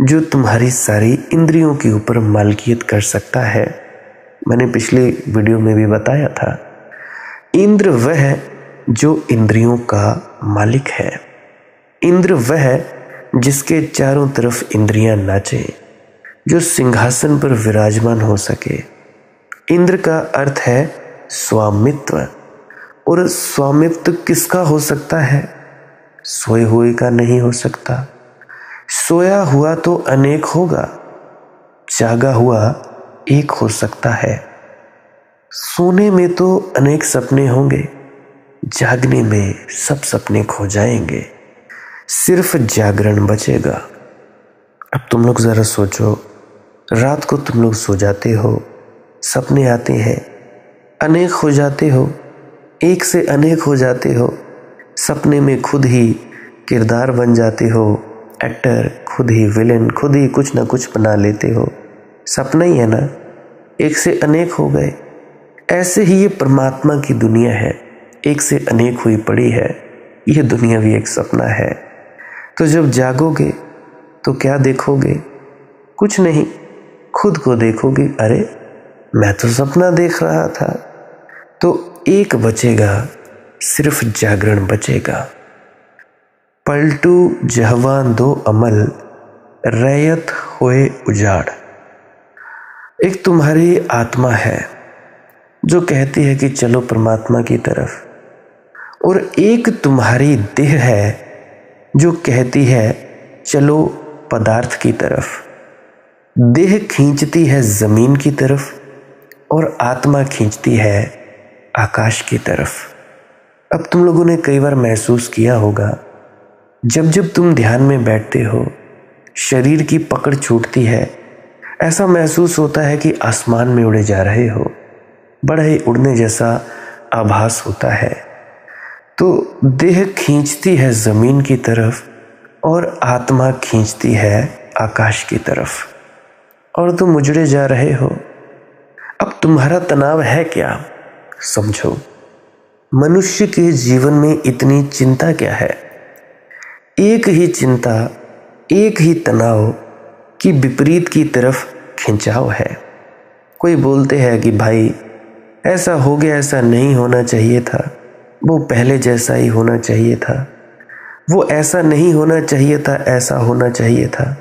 जो तुम्हारी सारी इंद्रियों के ऊपर मालिकियत कर सकता है। मैंने पिछले वीडियो में भी बताया था, इंद्र वह जो इंद्रियों का मालिक है। इंद्र वह जिसके चारों तरफ इंद्रियां नाचे, जो सिंहासन पर विराजमान हो सके। इंद्र का अर्थ है स्वामित्व, और स्वामित्व किसका हो सकता है? सोए हुए का नहीं हो सकता। सोया हुआ तो अनेक होगा, जागा हुआ एक हो सकता है। सोने में तो अनेक सपने होंगे, जागने में सब सपने खो जाएंगे, सिर्फ जागरण बचेगा। अब तुम लोग जरा सोचो, रात को तुम लोग सो जाते हो, सपने आते हैं, अनेक हो जाते हो, एक से अनेक हो जाते हो। सपने में खुद ही किरदार बन जाते हो, एक्टर, खुद ही विलेन, खुद ही कुछ ना कुछ बना लेते हो। सपना ही है ना, एक से अनेक हो गए। ऐसे ही ये परमात्मा की दुनिया है, एक से अनेक हुई पड़ी है। यह दुनिया भी एक सपना है। तो जब जागोगे तो क्या देखोगे? कुछ नहीं, खुद को देखोगे। अरे मैं तो सपना देख रहा था। तो एक बचेगा, सिर्फ जागरण बचेगा। पलटू जहवां दो अमल, रैयत होए उजाड़। एक तुम्हारी आत्मा है जो कहती है कि चलो परमात्मा की तरफ, और एक तुम्हारी देह है जो कहती है चलो पदार्थ की तरफ। देह खींचती है जमीन की तरफ और आत्मा खींचती है आकाश की तरफ। अब तुम लोगों ने कई बार महसूस किया होगा, जब जब तुम ध्यान में बैठते हो, शरीर की पकड़ छूटती है। ऐसा महसूस होता है कि आसमान में उड़े जा रहे हो, बड़ा ही उड़ने जैसा आभास होता है। तो देह खींचती है जमीन की तरफ और आत्मा खींचती है आकाश की तरफ, और तुम उजड़े जा रहे हो। अब तुम्हारा तनाव है क्या? समझो, मनुष्य के जीवन में इतनी चिंता क्या है? एक ही चिंता, एक ही तनाव कि विपरीत की तरफ खिंचाव है। कोई बोलते हैं कि भाई ऐसा हो गया, ऐसा नहीं होना चाहिए था, वो पहले जैसा ही होना चाहिए था, वो ऐसा नहीं होना चाहिए था, ऐसा होना चाहिए था,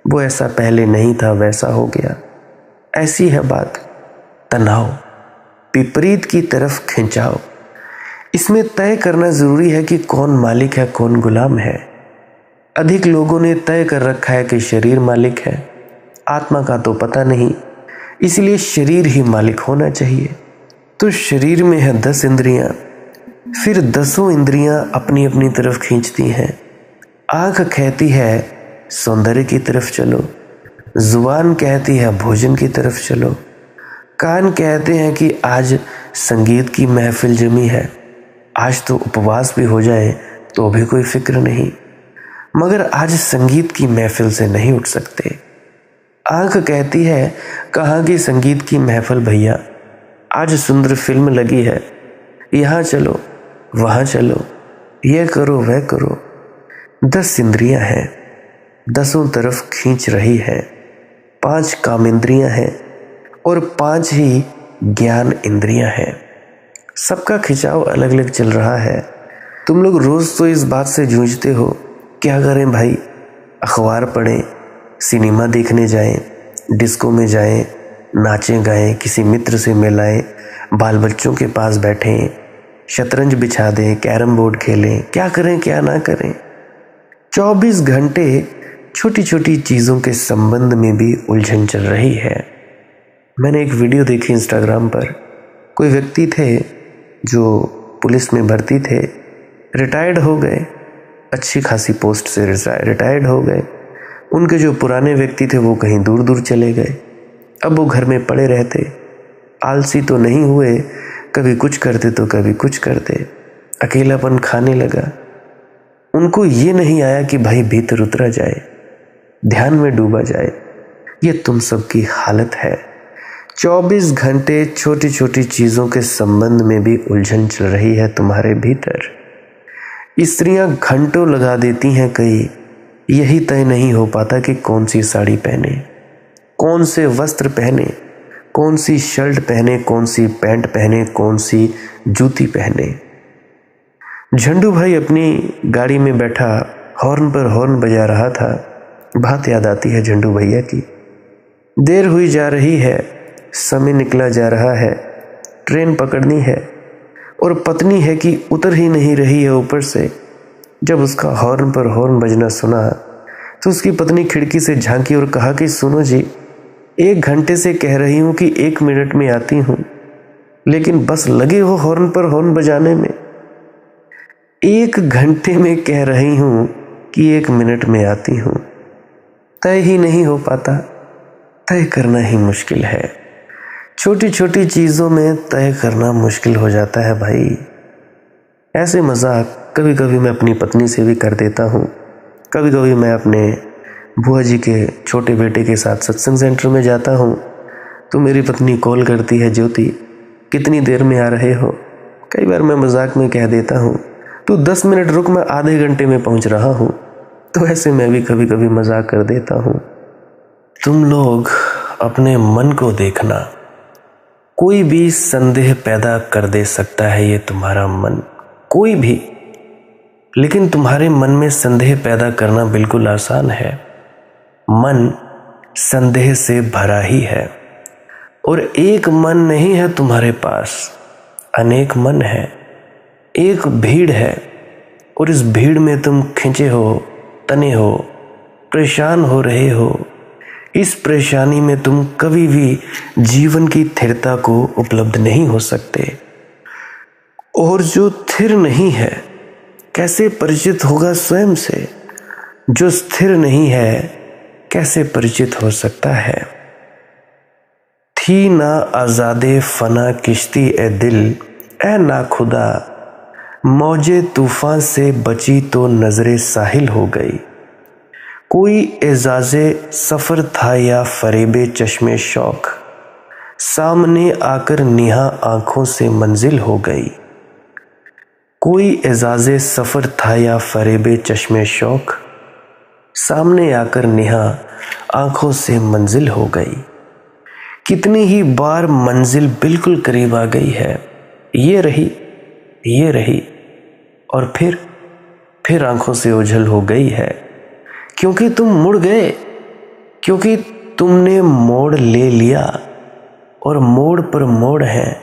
वो ऐसा पहले नहीं था, वैसा हो गया। ऐसी है बात। तनाव, विपरीत की तरफ खिंचाव। इसमें तय करना जरूरी है कि कौन मालिक है, कौन गुलाम है। अधिक लोगों ने तय कर रखा है कि शरीर मालिक है, आत्मा का तो पता नहीं, इसलिए शरीर ही मालिक होना चाहिए। तो शरीर में है 10 इंद्रियां, फिर 10 इंद्रियां अपनी अपनी तरफ खींचती हैं। आँख कहती है सौंदर्य की तरफ चलो, जुबान कहती है भोजन की तरफ चलो, कान कहते हैं कि आज संगीत की महफिल जमी है, आज तो उपवास भी हो जाए तो भी कोई फिक्र नहीं, मगर आज संगीत की महफिल से नहीं उठ सकते। आँख कहती है कहाँ की संगीत की महफिल भैया, आज सुंदर फिल्म लगी है, यहाँ चलो वहाँ चलो, यह करो वह करो। 10 इंद्रियां हैं, 10 तरफ खींच रही है। 5 काम इंद्रियां हैं और 5 ही ज्ञान इंद्रियां हैं। सबका खिंचाव अलग अलग चल रहा है। तुम लोग रोज तो इस बात से जूझते हो, क्या करें भाई, अखबार पढ़ें, सिनेमा देखने जाएं, डिस्को में जाएं, नाचें गाएं, किसी मित्र से मिलाएं, बाल बच्चों के पास बैठें, शतरंज बिछा दें, कैरम बोर्ड खेलें, क्या करें क्या ना करें। 24 घंटे छोटी छोटी चीज़ों के संबंध में भी उलझन चल रही है। मैंने एक वीडियो देखी इंस्टाग्राम पर, कोई व्यक्ति थे जो पुलिस में भर्ती थे, रिटायर्ड हो गए, अच्छी खासी पोस्ट से रिटायर्ड हो गए। उनके जो पुराने व्यक्ति थे वो कहीं दूर दूर चले गए। अब वो घर में पड़े रहते, आलसी तो नहीं हुए, कभी कुछ करते तो कभी कुछ करते, अकेलापन खाने लगा। उनको ये नहीं आया कि भाई भीतर उतरा जाए, ध्यान में डूबा जाए। ये तुम सबकी हालत है। 24 घंटे छोटी छोटी चीज़ों के संबंध में भी उलझन चल रही है तुम्हारे भीतर। स्त्रियां घंटों लगा देती हैं कई, यही तय नहीं हो पाता कि कौन सी साड़ी पहने, कौन से वस्त्र पहने, कौन सी शर्ट पहने, कौन सी पैंट पहने, कौन सी जूती पहने। झंडू भाई अपनी गाड़ी में बैठा हॉर्न पर हॉर्न बजा रहा था। बात याद आती है झंडू भैया की। देर हुई जा रही है, समय निकला जा रहा है, ट्रेन पकड़नी है और पत्नी है कि उतर ही नहीं रही है ऊपर से। जब उसका हॉर्न पर हॉर्न बजना सुना तो उसकी पत्नी खिड़की से झांकी और कहा कि सुनो जी, 1 घंटे से कह रही हूँ कि 1 मिनट में आती हूँ, लेकिन बस लगे हो हॉर्न पर हॉर्न बजाने में। 1 घंटे में कह रही हूँ कि 1 मिनट में आती हूँ, तय ही नहीं हो पाता। तय करना ही मुश्किल है। छोटी छोटी चीज़ों में तय करना मुश्किल हो जाता है भाई। ऐसे मजाक कभी कभी मैं अपनी पत्नी से भी कर देता हूँ। कभी कभी मैं अपने बुआ जी के छोटे बेटे के साथ सत्संग सेंटर में जाता हूँ तो मेरी पत्नी कॉल करती है, ज्योति कितनी देर में आ रहे हो। कई बार मैं मजाक में कह देता हूँ तू 10 मिनट रुक, मैं आधे घंटे में पहुँच रहा हूँ। तो ऐसे मैं भी कभी कभी मजाक कर देता हूँ। तुम लोग अपने मन को देखना, कोई भी संदेह पैदा कर दे सकता है ये तुम्हारा मन, कोई भी। लेकिन तुम्हारे मन में संदेह पैदा करना बिल्कुल आसान है। मन संदेह से भरा ही है और एक मन नहीं है तुम्हारे पास, अनेक मन है, एक भीड़ है और इस भीड़ में तुम खिंचे हो, तने हो, परेशान हो रहे हो। इस परेशानी में तुम कभी भी जीवन की स्थिरता को उपलब्ध नहीं हो सकते। और जो स्थिर नहीं है कैसे परिचित होगा स्वयं से? जो स्थिर नहीं है कैसे परिचित हो सकता है? थी ना आजादे फना किश्ती ए दिल, ए ना खुदा मौजे तूफान से बची तो नजरे साहिल हो गई। कोई एजाज़े सफ़र था या फरेबे चश्मे शौक, सामने आकर निहा आंखों से मंजिल हो गई। कोई एजाज़े सफ़र था या फरेबे चश्मे शौक, सामने आकर नेहा आंखों से मंजिल हो गई। कितनी ही बार मंजिल बिल्कुल करीब आ गई है, ये रही और फिर आंखों से ओझल हो गई है। क्योंकि तुम मुड़ गए, क्योंकि तुमने मोड़ ले लिया और मोड़ पर मोड़ है,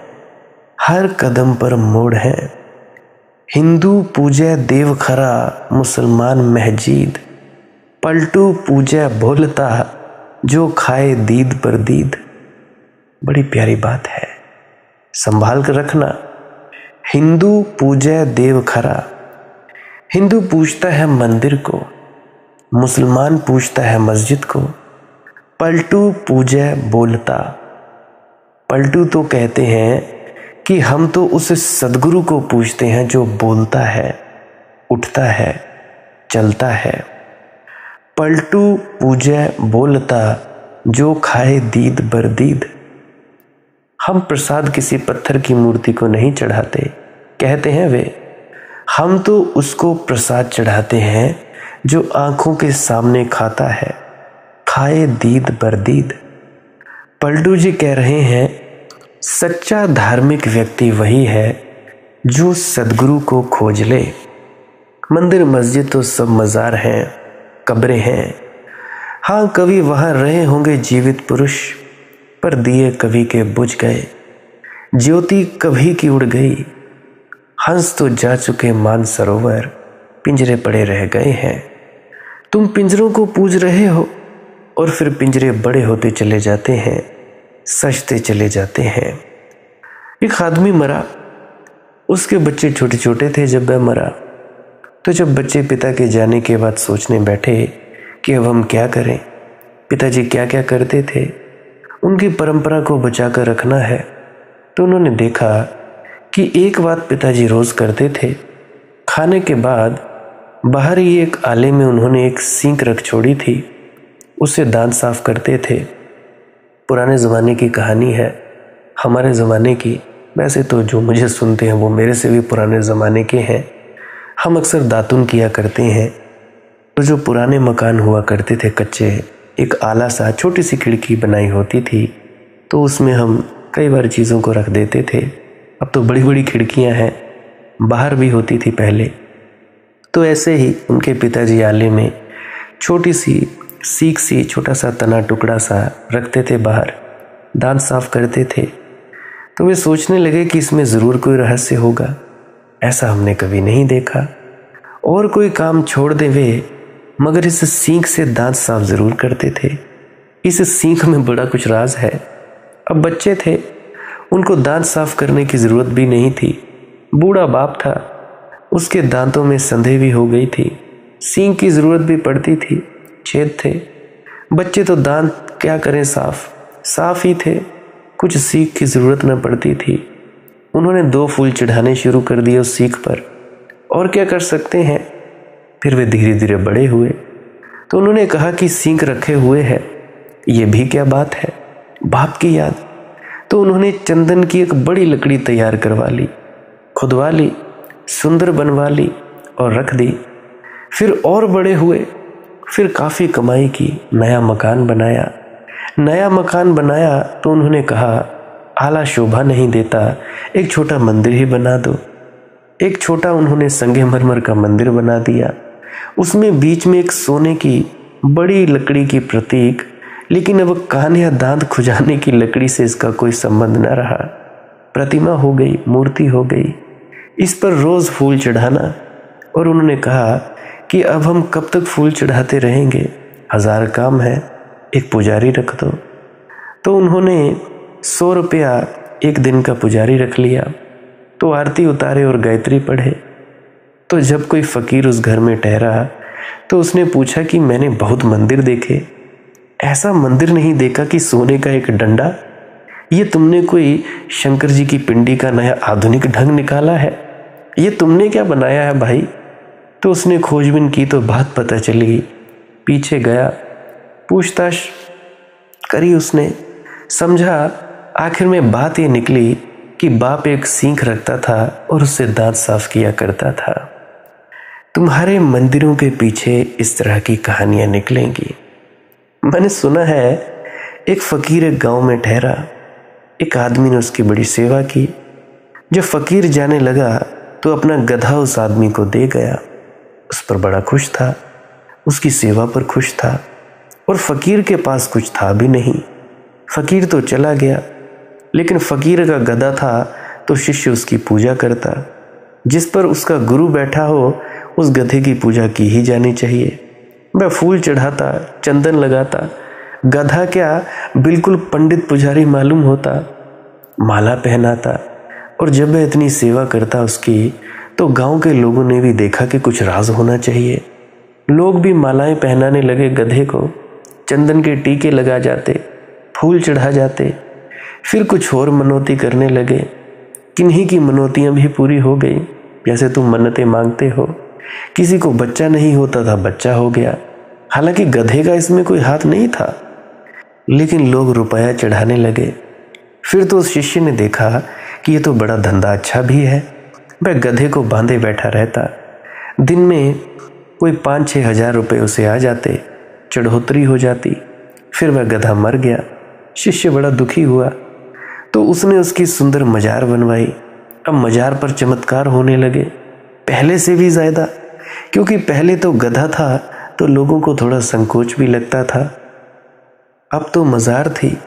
हर कदम पर मोड़ है। हिंदू पूजे देवखरा, मुसलमान महजीद, पलटू पूजे भोलता, जो खाए दीद पर दीद। बड़ी प्यारी बात है, संभाल कर रखना। हिंदू पूजे देवखरा, हिंदू पूजता है मंदिर को, मुसलमान पूजता है मस्जिद को। पलटू पूजे बोलता, पलटू तो कहते हैं कि हम तो उस सदगुरु को पूजते हैं जो बोलता है, उठता है, चलता है। पलटू पूजे बोलता, जो खाए दीद बर दीद। हम प्रसाद किसी पत्थर की मूर्ति को नहीं चढ़ाते, कहते हैं वे, हम तो उसको प्रसाद चढ़ाते हैं जो आंखों के सामने खाता है, खाए दीद बर दीद। पलटू जी कह रहे हैं सच्चा धार्मिक व्यक्ति वही है जो सदगुरु को खोज ले। मंदिर मस्जिद तो सब मज़ार हैं, कब्रें हैं। हाँ, कभी वहाँ रहे होंगे जीवित पुरुष, पर दिए कभी के बुझ गए, ज्योति कभी की उड़ गई। हंस तो जा चुके मान सरोवर, पिंजरे पड़े रह गए हैं। तुम पिंजरों को पूज रहे हो और फिर पिंजरे बड़े होते चले जाते हैं, सजते चले जाते हैं। एक आदमी मरा, उसके बच्चे छोटे छोटे थे जब वह मरा। तो जब बच्चे पिता के जाने के बाद सोचने बैठे कि अब हम क्या करें, पिताजी क्या क्या करते थे, उनकी परंपरा को बचा कर रखना है। तो उन्होंने देखा कि एक बात पिताजी रोज़ करते थे, खाने के बाद बाहर ही एक आले में उन्होंने एक सींक रख छोड़ी थी, उससे दांत साफ करते थे। पुराने ज़माने की कहानी है, हमारे ज़माने की। वैसे तो जो मुझे सुनते हैं वो मेरे से भी पुराने ज़माने के हैं। हम अक्सर दातुन किया करते हैं। तो जो पुराने मकान हुआ करते थे कच्चे, एक आला सा छोटी सी खिड़की बनाई होती थी, तो उसमें हम कई बार चीज़ों को रख देते थे। अब तो बड़ी बड़ी खिड़कियां हैं, बाहर भी होती थी पहले। तो ऐसे ही उनके पिताजी आले में छोटी सी सीख सी छोटा सा तना टुकड़ा सा रखते थे, बाहर दांत साफ करते थे। तो वे सोचने लगे कि इसमें ज़रूर कोई रहस्य होगा, ऐसा हमने कभी नहीं देखा। और कोई काम छोड़ दे वे, मगर इस सींख से दांत साफ ज़रूर करते थे। इस सींख में बड़ा कुछ राज है। अब बच्चे थे, उनको दांत साफ करने की ज़रूरत भी नहीं थी। बूढ़ा बाप था, उसके दांतों में संदेह भी हो गई थी, सींख की ज़रूरत भी पड़ती थी, छेद थे। बच्चे तो दांत क्या करें, साफ ही थे, कुछ सीख की ज़रूरत न पड़ती थी। उन्होंने 2 फूल चढ़ाने शुरू कर दिए उस सीख पर, और क्या कर सकते हैं। फिर वे धीरे धीरे बड़े हुए। तो उन्होंने कहा कि सीख रखे हुए है, ये भी क्या बात है, बाप की याद। तो उन्होंने चंदन की एक बड़ी लकड़ी तैयार करवा ली, खुदवा ली, सुंदर बनवा ली और रख दी। फिर और बड़े हुए, फिर काफ़ी कमाई की, नया मकान बनाया। तो उन्होंने कहा आला शोभा नहीं देता, एक छोटा मंदिर ही बना दो। एक छोटा उन्होंने संगमरमर का मंदिर बना दिया। उसमें बीच में एक सोने की बड़ी लकड़ी की प्रतीक, लेकिन अब कान या दांत खुजाने की लकड़ी से इसका कोई संबंध न रहा। प्रतिमा हो गई, मूर्ति हो गई, इस पर रोज़ फूल चढ़ाना। और उन्होंने कहा कि अब हम कब तक फूल चढ़ाते रहेंगे, 1000 काम है, एक पुजारी रख दो। तो उन्होंने 100 रुपया एक दिन का पुजारी रख लिया। तो आरती उतारे और गायत्री पढ़े। तो जब कोई फ़कीर उस घर में ठहरा तो उसने पूछा कि मैंने बहुत मंदिर देखे, ऐसा मंदिर नहीं देखा कि सोने का एक डंडा। ये तुमने कोई शंकर जी की पिंडी का नया आधुनिक ढंग निकाला है, ये तुमने क्या बनाया है भाई। तो उसने खोजबीन की तो बात पता चली, पीछे गया, पूछताछ करी उसने, समझा आखिर में बात ये निकली कि बाप एक सींख रखता था और उससे दांत साफ किया करता था। तुम्हारे मंदिरों के पीछे इस तरह की कहानियां निकलेंगी। मैंने सुना है एक फ़कीर एक गांव में ठहरा, एक आदमी ने उसकी बड़ी सेवा की। जब फ़कीर जाने लगा तो अपना गधा उस आदमी को दे गया। उस पर बड़ा खुश था, उसकी सेवा पर खुश था, और फ़कीर के पास कुछ था भी नहीं। फ़कीर तो चला गया, लेकिन फ़कीर का गधा था तो शिष्य उसकी पूजा करता। जिस पर उसका गुरु बैठा हो उस गधे की पूजा की ही जानी चाहिए। वह फूल चढ़ाता, चंदन लगाता, गधा क्या बिल्कुल पंडित पुजारी मालूम होता, माला पहनाता। और जब वह इतनी सेवा करता उसकी, तो गांव के लोगों ने भी देखा कि कुछ राज होना चाहिए। लोग भी मालाएं पहनाने लगे गधे को, चंदन के टीके लगा जाते, फूल चढ़ा जाते। फिर कुछ और मनौती करने लगे। किन्हीं की मनौतियां भी पूरी हो गई, जैसे तुम मन्नतें मांगते हो। किसी को बच्चा नहीं होता था, बच्चा हो गया। हालांकि गधे का इसमें कोई हाथ नहीं था, लेकिन लोग रुपया चढ़ाने लगे। फिर तो उस शिष्य ने देखा कि ये तो बड़ा धंधा अच्छा भी है। वह गधे को बांधे बैठा रहता, दिन में कोई 5-6 हज़ार रुपये उसे आ जाते, चढ़ोतरी हो जाती। फिर वह गधा मर गया। शिष्य बड़ा दुखी हुआ, तो उसने उसकी सुंदर मजार बनवाई। अब मजार पर चमत्कार होने लगे, पहले से भी ज़्यादा, क्योंकि पहले तो गधा था तो लोगों को थोड़ा संकोच भी लगता था। अब तो मजार थी,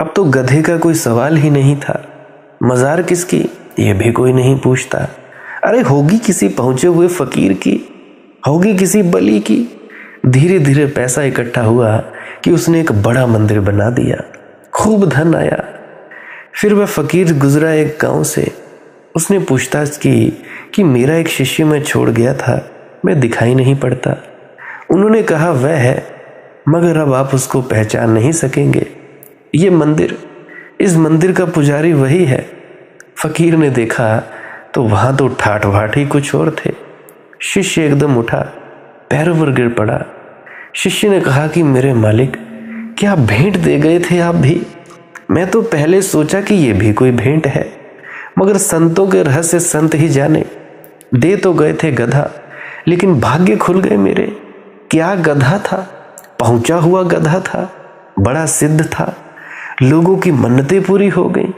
अब तो गधे का कोई सवाल ही नहीं था। मज़ार किसकी ये भी कोई नहीं पूछता। अरे होगी किसी पहुंचे हुए फकीर की, होगी किसी बली की। धीरे धीरे पैसा इकट्ठा हुआ कि उसने एक बड़ा मंदिर बना दिया, खूब धन आया। फिर वह फकीर गुजरा एक गांव से। उसने पूछताछ की कि मेरा एक शिष्य मैं छोड़ गया था, मैं दिखाई नहीं पड़ता। उन्होंने कहा वह है, मगर अब आप उसको पहचान नहीं सकेंगे। ये मंदिर, इस मंदिर का पुजारी वही है। फकीर ने देखा तो वहां तो ठाठ बाट ही कुछ और थे। शिष्य एकदम उठा, पैरों पर गिर पड़ा। शिष्य ने कहा कि मेरे मालिक, क्या भेंट दे गए थे आप भी? मैं तो पहले सोचा कि ये भी कोई भेंट है, मगर संतों के रहस्य संत ही जाने। दे तो गए थे गधा, लेकिन भाग्य खुल गए मेरे। क्या गधा था, पहुंचा हुआ गधा था, बड़ा सिद्ध था। लोगों की मन्नतें पूरी हो गई।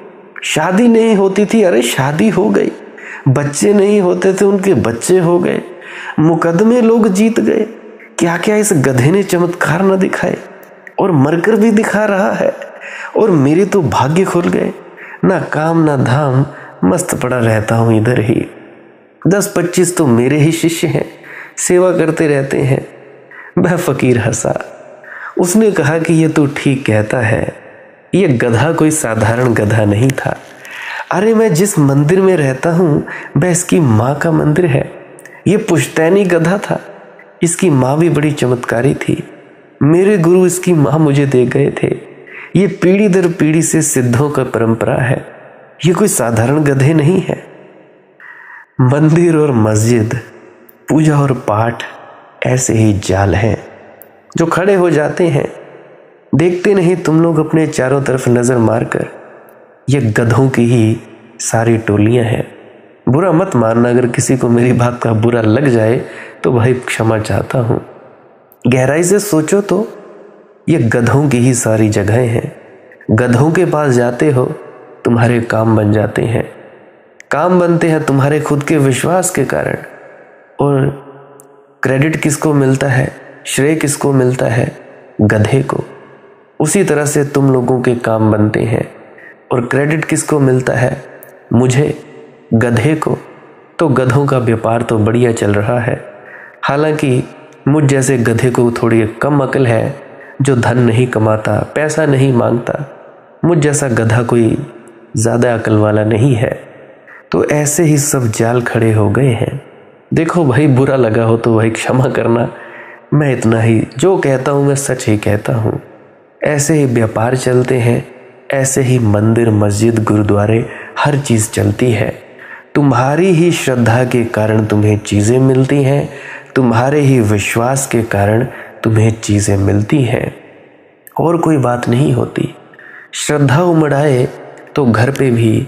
शादी नहीं होती थी, अरे शादी हो गई। बच्चे नहीं होते थे, उनके बच्चे हो गए। मुकदमे लोग जीत गए। क्या क्या इस गधे ने चमत्कार न दिखाए, और मरकर भी दिखा रहा है। और मेरे तो भाग्य खुल गए। ना काम ना धाम, मस्त पड़ा रहता हूं इधर ही। 10-25 तो मेरे ही शिष्य हैं, सेवा करते रहते हैं। वह फकीर हंसा। उसने कहा कि ये तो ठीक कहता है, ये गधा कोई साधारण गधा नहीं था। अरे मैं जिस मंदिर में रहता हूं वह इसकी माँ का मंदिर है। ये पुश्तैनी गधा था। इसकी माँ भी बड़ी चमत्कारी थी। मेरे गुरु इसकी माँ मुझे दे गए थे। ये पीढ़ी दर पीढ़ी से सिद्धों का परंपरा है। ये कोई साधारण गधे नहीं है। मंदिर और मस्जिद, पूजा और पाठ ऐसे ही जाल हैं जो खड़े हो जाते हैं। देखते नहीं तुम लोग अपने चारों तरफ नजर मारकर। ये गधों की ही सारी टोलियां हैं। बुरा मत मानना, अगर किसी को मेरी बात का बुरा लग जाए तो भाई क्षमा चाहता हूं। गहराई से सोचो तो ये गधों की ही सारी जगहें हैं। गधों के पास जाते हो, तुम्हारे काम बन जाते हैं। काम बनते हैं तुम्हारे खुद के विश्वास के कारण। और क्रेडिट किसको मिलता है, श्रेय किसको मिलता है? गधे को। उसी तरह से तुम लोगों के काम बनते हैं और क्रेडिट किसको मिलता है? मुझे, गधे को। तो गधों का व्यापार तो बढ़िया चल रहा है। हालांकि मुझ जैसे गधे को थोड़ी कम अकल है, जो धन नहीं कमाता, पैसा नहीं मांगता। मुझ जैसा गधा कोई ज़्यादा अकल वाला नहीं है। तो ऐसे ही सब जाल खड़े हो गए हैं। देखो भाई, बुरा लगा हो तो भाई क्षमा करना। मैं इतना ही जो कहता हूँ मैं सच ही कहता हूँ। ऐसे ही व्यापार चलते हैं, ऐसे ही मंदिर, मस्जिद, गुरुद्वारे, हर चीज़ चलती है। तुम्हारी ही श्रद्धा के कारण तुम्हें चीज़ें मिलती हैं, तुम्हारे ही विश्वास के कारण तुम्हें चीज़ें मिलती हैं, और कोई बात नहीं होती। श्रद्धा उमड़ाए तो घर पे भी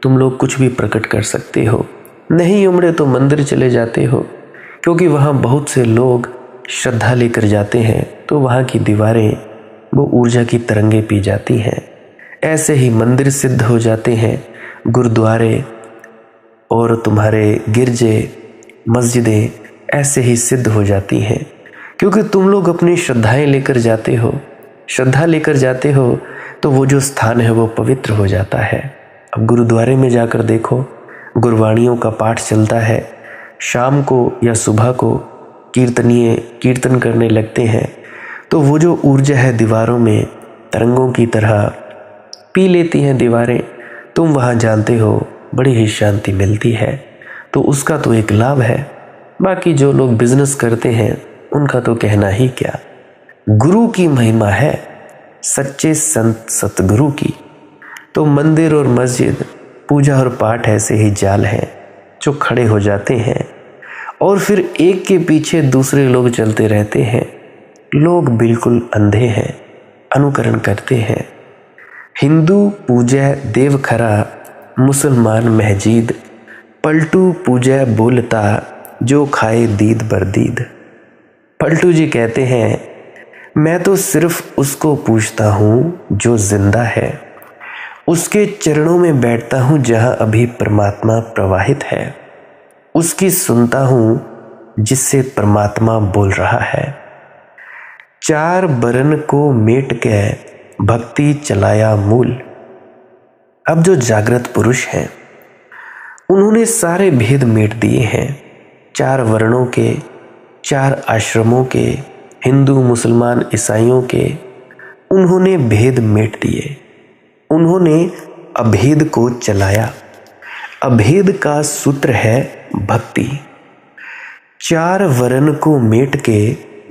तुम लोग कुछ भी प्रकट कर सकते हो। नहीं उमड़े तो मंदिर चले जाते हो, क्योंकि वहाँ बहुत से लोग श्रद्धा लेकर जाते हैं, तो वहाँ की दीवारें वो ऊर्जा की तरंगे पी जाती हैं। ऐसे ही मंदिर सिद्ध हो जाते हैं, गुरुद्वारे और तुम्हारे गिरजे, मस्जिदें ऐसे ही सिद्ध हो जाती हैं, क्योंकि तुम लोग अपनी श्रद्धाएं लेकर जाते हो। श्रद्धा लेकर जाते हो तो वो जो स्थान है वो पवित्र हो जाता है। अब गुरुद्वारे में जाकर देखो, गुरबाणियों का पाठ चलता है। शाम को या सुबह को कीर्तनीय कीर्तन करने लगते हैं, तो वो जो ऊर्जा है दीवारों में तरंगों की तरह पी लेती हैं दीवारें। तुम वहाँ जानते हो बड़ी ही शांति मिलती है, तो उसका तो एक लाभ है। बाकी जो लोग बिजनेस करते हैं उनका तो कहना ही क्या। गुरु की महिमा है, सच्चे संत सतगुरु की। तो मंदिर और मस्जिद, पूजा और पाठ ऐसे ही जाल हैं जो खड़े हो जाते हैं, और फिर एक के पीछे दूसरे लोग चलते रहते हैं। लोग बिल्कुल अंधे हैं, अनुकरण करते हैं। हिंदू पूजै देव खरा, मुसलमान महजीद, पलटू पूजै बोलता, जो खाए दीद बरदीद। पलटू जी कहते हैं, मैं तो सिर्फ उसको पूजता हूँ जो जिंदा है, उसके चरणों में बैठता हूँ जहाँ अभी परमात्मा प्रवाहित है, उसकी सुनता हूँ जिससे परमात्मा बोल रहा है। चार बरन को मेट के भक्ति चलाया मूल। अब जो जागृत पुरुष हैं उन्होंने सारे भेद मेट दिए हैं। 4 वर्णों के, 4 आश्रमों के, हिंदू मुसलमान ईसाइयों के उन्होंने भेद मेट दिए। उन्होंने अभेद को चलाया। अभेद का सूत्र है भक्ति। 4 वर्ण को मेट के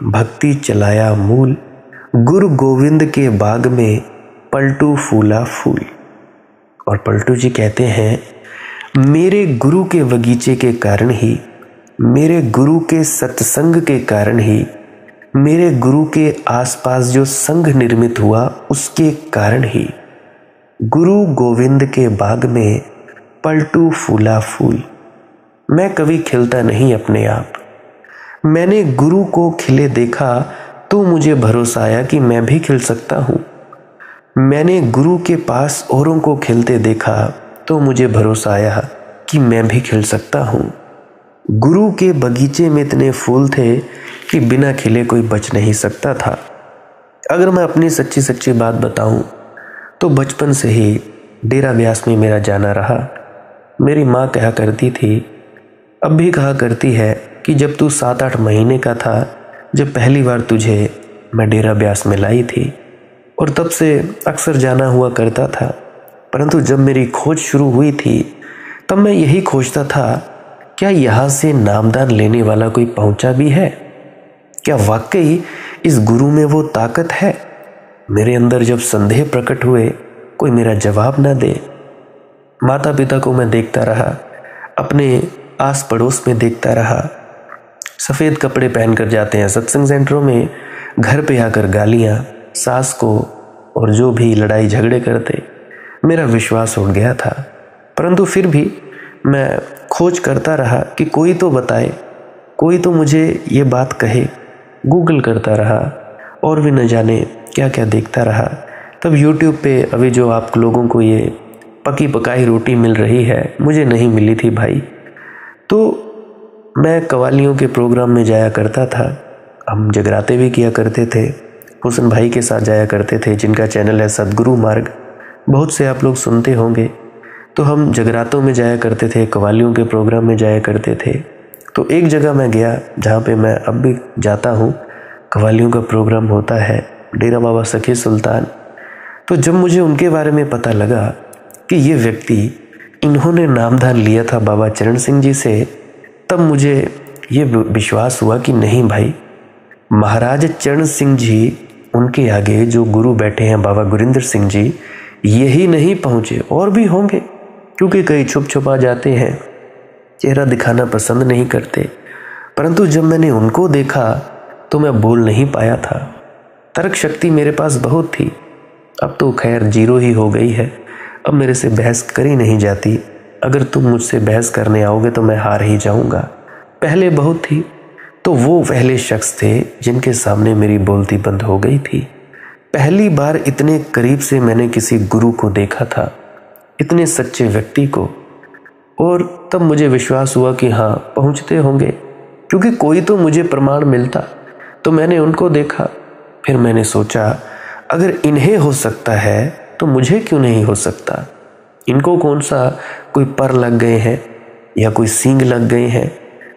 भक्ति चलाया मूल। गुरु गोविंद के बाग में पलटू फूला फूल। और पलटू जी कहते हैं, मेरे गुरु के बगीचे के कारण ही, मेरे गुरु के सत्संग के कारण ही, मेरे गुरु के आसपास जो संघ निर्मित हुआ उसके कारण ही गुरु गोविंद के बाग में पलटू फूला फूल। मैं कभी खिलता नहीं अपने आप, मैंने गुरु को खिले देखा तो मुझे भरोसा आया कि मैं भी खिल सकता हूँ। मैंने गुरु के पास औरों को खिलते देखा तो मुझे भरोसा आया कि मैं भी खिल सकता हूँ। गुरु के बगीचे में इतने फूल थे कि बिना खिले कोई बच नहीं सकता था। अगर मैं अपनी सच्ची सच्ची बात बताऊं तो बचपन से ही डेरा ब्यास में मेरा जाना रहा। मेरी माँ कहा करती थी, अब भी कहा करती है, कि जब तू 7-8 महीने का था, जब पहली बार तुझे मैं डेरा ब्यास में लाई थी, और तब से अक्सर जाना हुआ करता था। परंतु जब मेरी खोज शुरू हुई थी तब मैं यही खोजता था, क्या यहाँ से नामदान लेने वाला कोई पहुँचा भी है? क्या वाकई इस गुरु में वो ताकत है? मेरे अंदर जब संदेह प्रकट हुए, कोई मेरा जवाब ना दे। माता पिता को मैं देखता रहा, अपने आस पड़ोस में देखता रहा, सफ़ेद कपड़े पहनकर जाते हैं सत्संग सेंटरों में, घर पे आकर गालियाँ, सास को और जो भी लड़ाई झगड़े करते। मेरा विश्वास उठ गया था, परंतु फिर भी मैं खोज करता रहा कि कोई तो बताए, कोई तो मुझे ये बात कहे। गूगल करता रहा और भी न जाने क्या क्या देखता रहा। तब YouTube पे अभी जो आप लोगों को ये पकी पकाई रोटी मिल रही है, मुझे नहीं मिली थी भाई। तो मैं कवालियों के प्रोग्राम में जाया करता था, हम जगराते भी किया करते थे, हुसन भाई के साथ जाया करते थे, जिनका चैनल है सदगुरु मार्ग, बहुत से आप लोग सुनते होंगे। तो हम जगरातों में जाया करते थे, कवालियों के प्रोग्राम में जाया करते थे। तो एक जगह मैं गया जहाँ पे मैं अब भी जाता हूँ, कवालियों का प्रोग्राम होता है, डेरा बाबा सखी सुल्तान। तो जब मुझे उनके बारे में पता लगा कि ये व्यक्ति, इन्होंने नामदान लिया था बाबा चरण सिंह जी से, तब मुझे ये विश्वास हुआ कि नहीं भाई, महाराज चरण सिंह जी, उनके आगे जो गुरु बैठे हैं बाबा गुरिंदर सिंह जी, यही नहीं पहुँचे, और भी होंगे, क्योंकि कई छुप छुपा जाते हैं, चेहरा दिखाना पसंद नहीं करते। परंतु जब मैंने उनको देखा तो मैं बोल नहीं पाया था। तर्क शक्ति मेरे पास बहुत थी, अब तो खैर 0 ही हो गई है। अब मेरे से बहस करी नहीं जाती। अगर तुम मुझसे बहस करने आओगे तो मैं हार ही जाऊंगा। पहले बहुत थी, तो वो पहले शख्स थे जिनके सामने मेरी बोलती बंद हो गई थी। पहली बार इतने करीब से मैंने किसी गुरु को देखा था, इतने सच्चे व्यक्ति को, और तब मुझे विश्वास हुआ कि हाँ, पहुँचते होंगे, क्योंकि कोई तो मुझे प्रमाण मिलता। तो मैंने उनको देखा, फिर मैंने सोचा अगर इन्हें हो सकता है तो मुझे क्यों नहीं हो सकता। इनको कौन सा कोई पर लग गए हैं या कोई सींग लग गए हैं,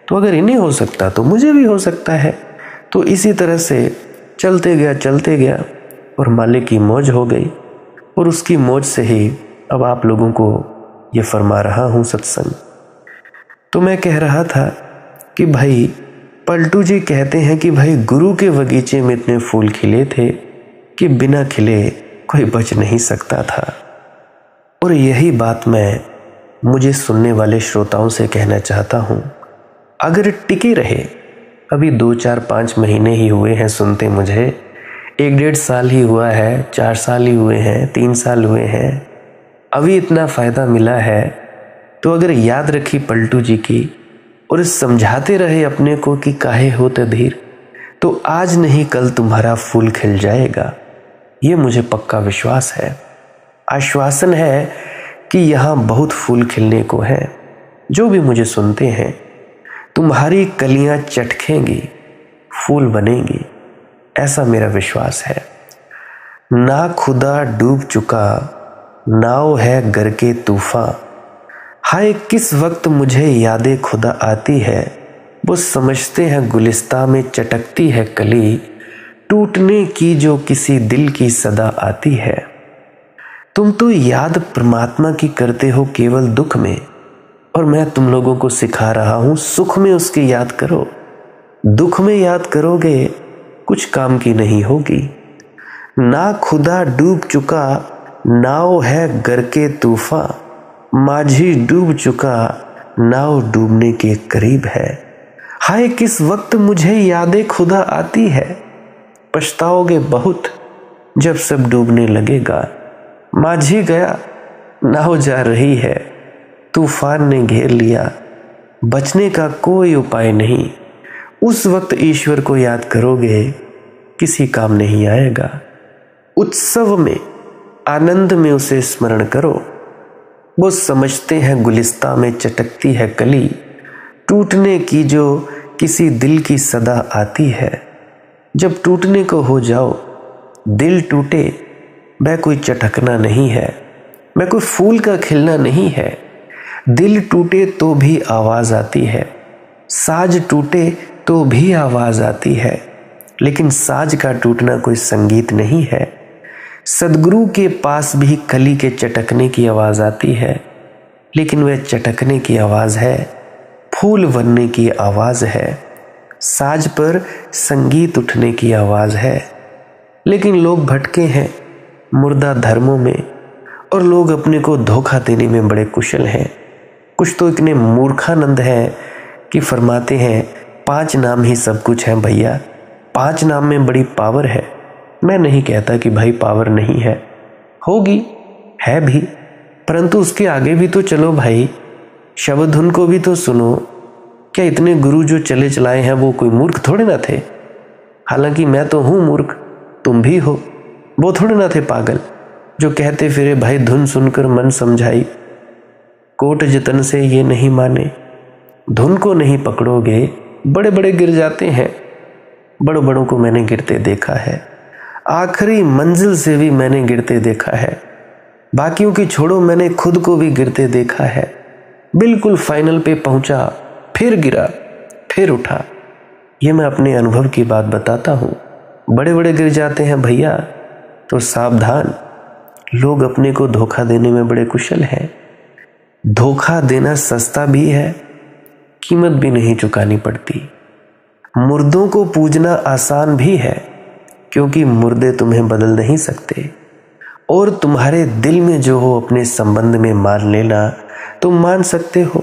तो अगर इन्हें हो सकता तो मुझे भी हो सकता है। तो इसी तरह से चलते गया और मालिक की मौज हो गई, और उसकी मौज से ही अब आप लोगों को ये फरमा रहा हूँ सत्संग। तो मैं कह रहा था कि भाई, पलटू जी कहते हैं कि भाई गुरु के बगीचे में इतने फूल खिले थे कि बिना खिले कोई बच नहीं सकता था। और यही बात मैं मुझे सुनने वाले श्रोताओं से कहना चाहता हूँ। अगर टिके रहे, अभी 2, 4, 5 महीने ही हुए हैं सुनते मुझे, 1-1.5 साल ही हुआ है, 4 साल ही हुए हैं, 3 साल हुए हैं, अभी इतना फ़ायदा मिला है, तो अगर याद रखी पलटू जी की और समझाते रहे अपने को कि काहे होते धीर, तो आज नहीं कल तुम्हारा फूल खिल जाएगा। ये मुझे पक्का विश्वास है, आश्वासन है कि यहाँ बहुत फूल खिलने को है। जो भी मुझे सुनते हैं, तुम्हारी कलियाँ चटकेंगी, फूल बनेंगी, ऐसा मेरा विश्वास है। ना खुदा डूब चुका, नाव है गर के तूफान। हाय किस वक्त मुझे यादें खुदा आती है, वो समझते हैं गुलिस्तां में चटकती है कली, टूटने की जो किसी दिल की सदा आती है। तुम तो याद परमात्मा की करते हो केवल दुख में, और मैं तुम लोगों को सिखा रहा हूं सुख में उसकी याद करो। दुख में याद करोगे कुछ काम की नहीं होगी। ना खुदा डूब चुका, नाव है गर के तूफान, माझी डूब चुका, नाव डूबने के करीब है। हाय किस वक्त मुझे यादें खुदा आती है, पछताओगे बहुत जब सब डूबने लगेगा। माझी गया, नाव जा रही है, तूफान ने घेर लिया, बचने का कोई उपाय नहीं। उस वक्त ईश्वर को याद करोगे किसी काम नहीं आएगा। उत्सव में आनंद में उसे स्मरण करो, वो समझते हैं गुलिस्तां में चटकती है कली, टूटने की जो किसी दिल की सदा आती है। जब टूटने को हो जाओ, दिल टूटे, वह कोई चटकना नहीं है, वह कोई फूल का खिलना नहीं है। दिल टूटे तो भी आवाज आती है, साज टूटे तो भी आवाज आती है, लेकिन साज का टूटना कोई संगीत नहीं है। सदगुरु के पास भी कली के चटकने की आवाज आती है, लेकिन वह चटकने की आवाज है, फूल बनने की आवाज है, साज पर संगीत उठने की आवाज है। लेकिन लोग भटके हैं मुर्दा धर्मों में, और लोग अपने को धोखा देने में बड़े कुशल हैं। कुछ तो इतने मूर्खानंद हैं कि फरमाते हैं 5 नाम ही सब कुछ है भैया, 5 नाम में बड़ी पावर है। मैं नहीं कहता कि भाई पावर नहीं है, होगी, है भी, परंतु उसके आगे भी तो चलो भाई, शब्द धुन को भी तो सुनो। क्या इतने गुरु जो चले चलाए हैं वो कोई मूर्ख थोड़े ना थे? हालांकि मैं तो हूँ मूर्ख, तुम भी हो, वो थोड़े ना थे पागल जो कहते फिरे भाई धुन सुनकर मन समझाई, कोट जतन से ये नहीं माने। धुन को नहीं पकड़ोगे बड़े बड़े गिर जाते हैं, बड़ों बड़ों को मैंने गिरते देखा है, आखिरी मंजिल से भी मैंने गिरते देखा है, बाकियों की छोड़ो मैंने खुद को भी गिरते देखा है। बिल्कुल फाइनल पे पहुंचा, फिर गिरा, फिर उठा। ये मैं अपने अनुभव की बात बताता हूँ। बड़े बड़े गिर जाते हैं भैया, तो सावधान, लोग अपने को धोखा देने में बड़े कुशल हैं। धोखा देना सस्ता भी है, कीमत भी नहीं चुकानी पड़ती। मुर्दों को पूजना आसान भी है, क्योंकि मुर्दे तुम्हें बदल नहीं सकते, और तुम्हारे दिल में जो हो अपने संबंध में मान लेना तुम मान सकते हो,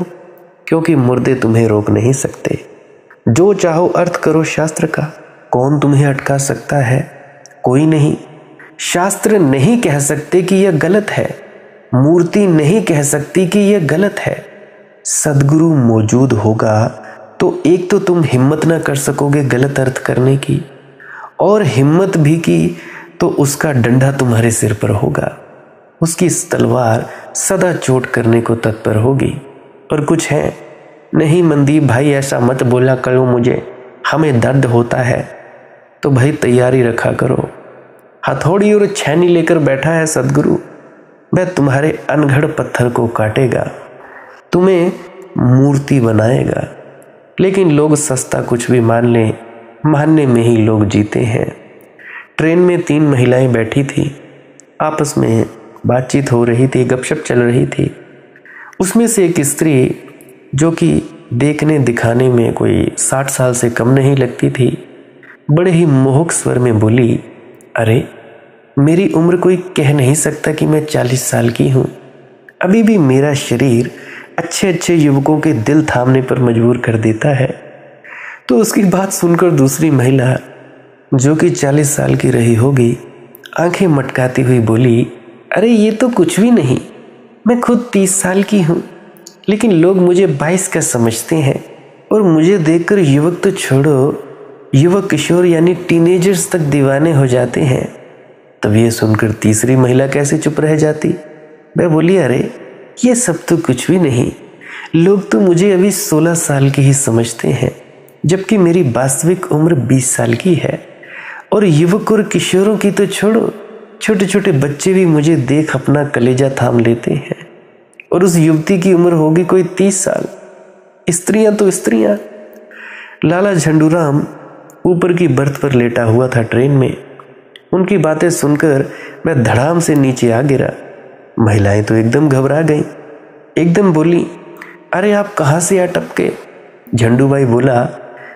क्योंकि मुर्दे तुम्हें रोक नहीं सकते। जो चाहो अर्थ करो शास्त्र का, कौन तुम्हें अटका सकता है? कोई नहीं। शास्त्र नहीं कह सकते कि यह गलत है, मूर्ति नहीं कह सकती कि यह गलत है। सदगुरु मौजूद होगा तो एक तो तुम हिम्मत ना कर सकोगे गलत अर्थ करने की, और हिम्मत भी की तो उसका डंडा तुम्हारे सिर पर होगा, उसकी तलवार सदा चोट करने को तत्पर होगी। और कुछ है नहीं मनदीप भाई ऐसा मत बोला करो मुझे, हमें दर्द होता है, तो भाई तैयारी रखा करो। हथौड़ी और छेनी लेकर बैठा है सदगुरु, वह तुम्हारे अनगढ़ पत्थर को काटेगा, तुम्हें मूर्ति बनाएगा। लेकिन लोग सस्ता कुछ भी मान लें, मानने में ही लोग जीते हैं। ट्रेन में 3 महिलाएं बैठी थी, आपस में बातचीत हो रही थी, गपशप चल रही थी। उसमें से एक स्त्री जो कि देखने दिखाने में कोई 60 साल से कम नहीं लगती थी, बड़े ही मोहक स्वर में बोली, अरे मेरी उम्र कोई कह नहीं सकता कि मैं 40 साल की हूँ, अभी भी मेरा शरीर अच्छे अच्छे युवकों के दिल थामने पर मजबूर कर देता है। तो उसकी बात सुनकर दूसरी महिला जो कि 40 साल की रही होगी, आंखें मटकाती हुई बोली, अरे ये तो कुछ भी नहीं, मैं खुद 30 साल की हूँ, लेकिन लोग मुझे 22 का समझते हैं, और मुझे देखकर युवक तो छोड़ो, युवक किशोर यानी टीनेजर्स तक दीवाने हो जाते हैं। तब ये सुनकर तीसरी महिला कैसे चुप रह जाती? वह बोली, अरे ये सब तो कुछ भी नहीं, लोग तो मुझे अभी 16 साल की ही समझते हैं, जबकि मेरी वास्तविक उम्र 20 साल की है, और युवक और किशोरों की तो छोड़ो, छोटे छोटे बच्चे भी मुझे देख अपना कलेजा थाम लेते हैं। और उस युवती की उम्र होगी कोई 30 साल। स्त्रियां तो स्त्रियां। लाला झंडूराम ऊपर की बर्थ पर लेटा हुआ था ट्रेन में। उनकी बातें सुनकर मैं धड़ाम से नीचे आ गिरा। महिलाएं तो एकदम घबरा गईं, एकदम बोली, अरे आप कहाँ से आ टपके? झंडूबाई बोला,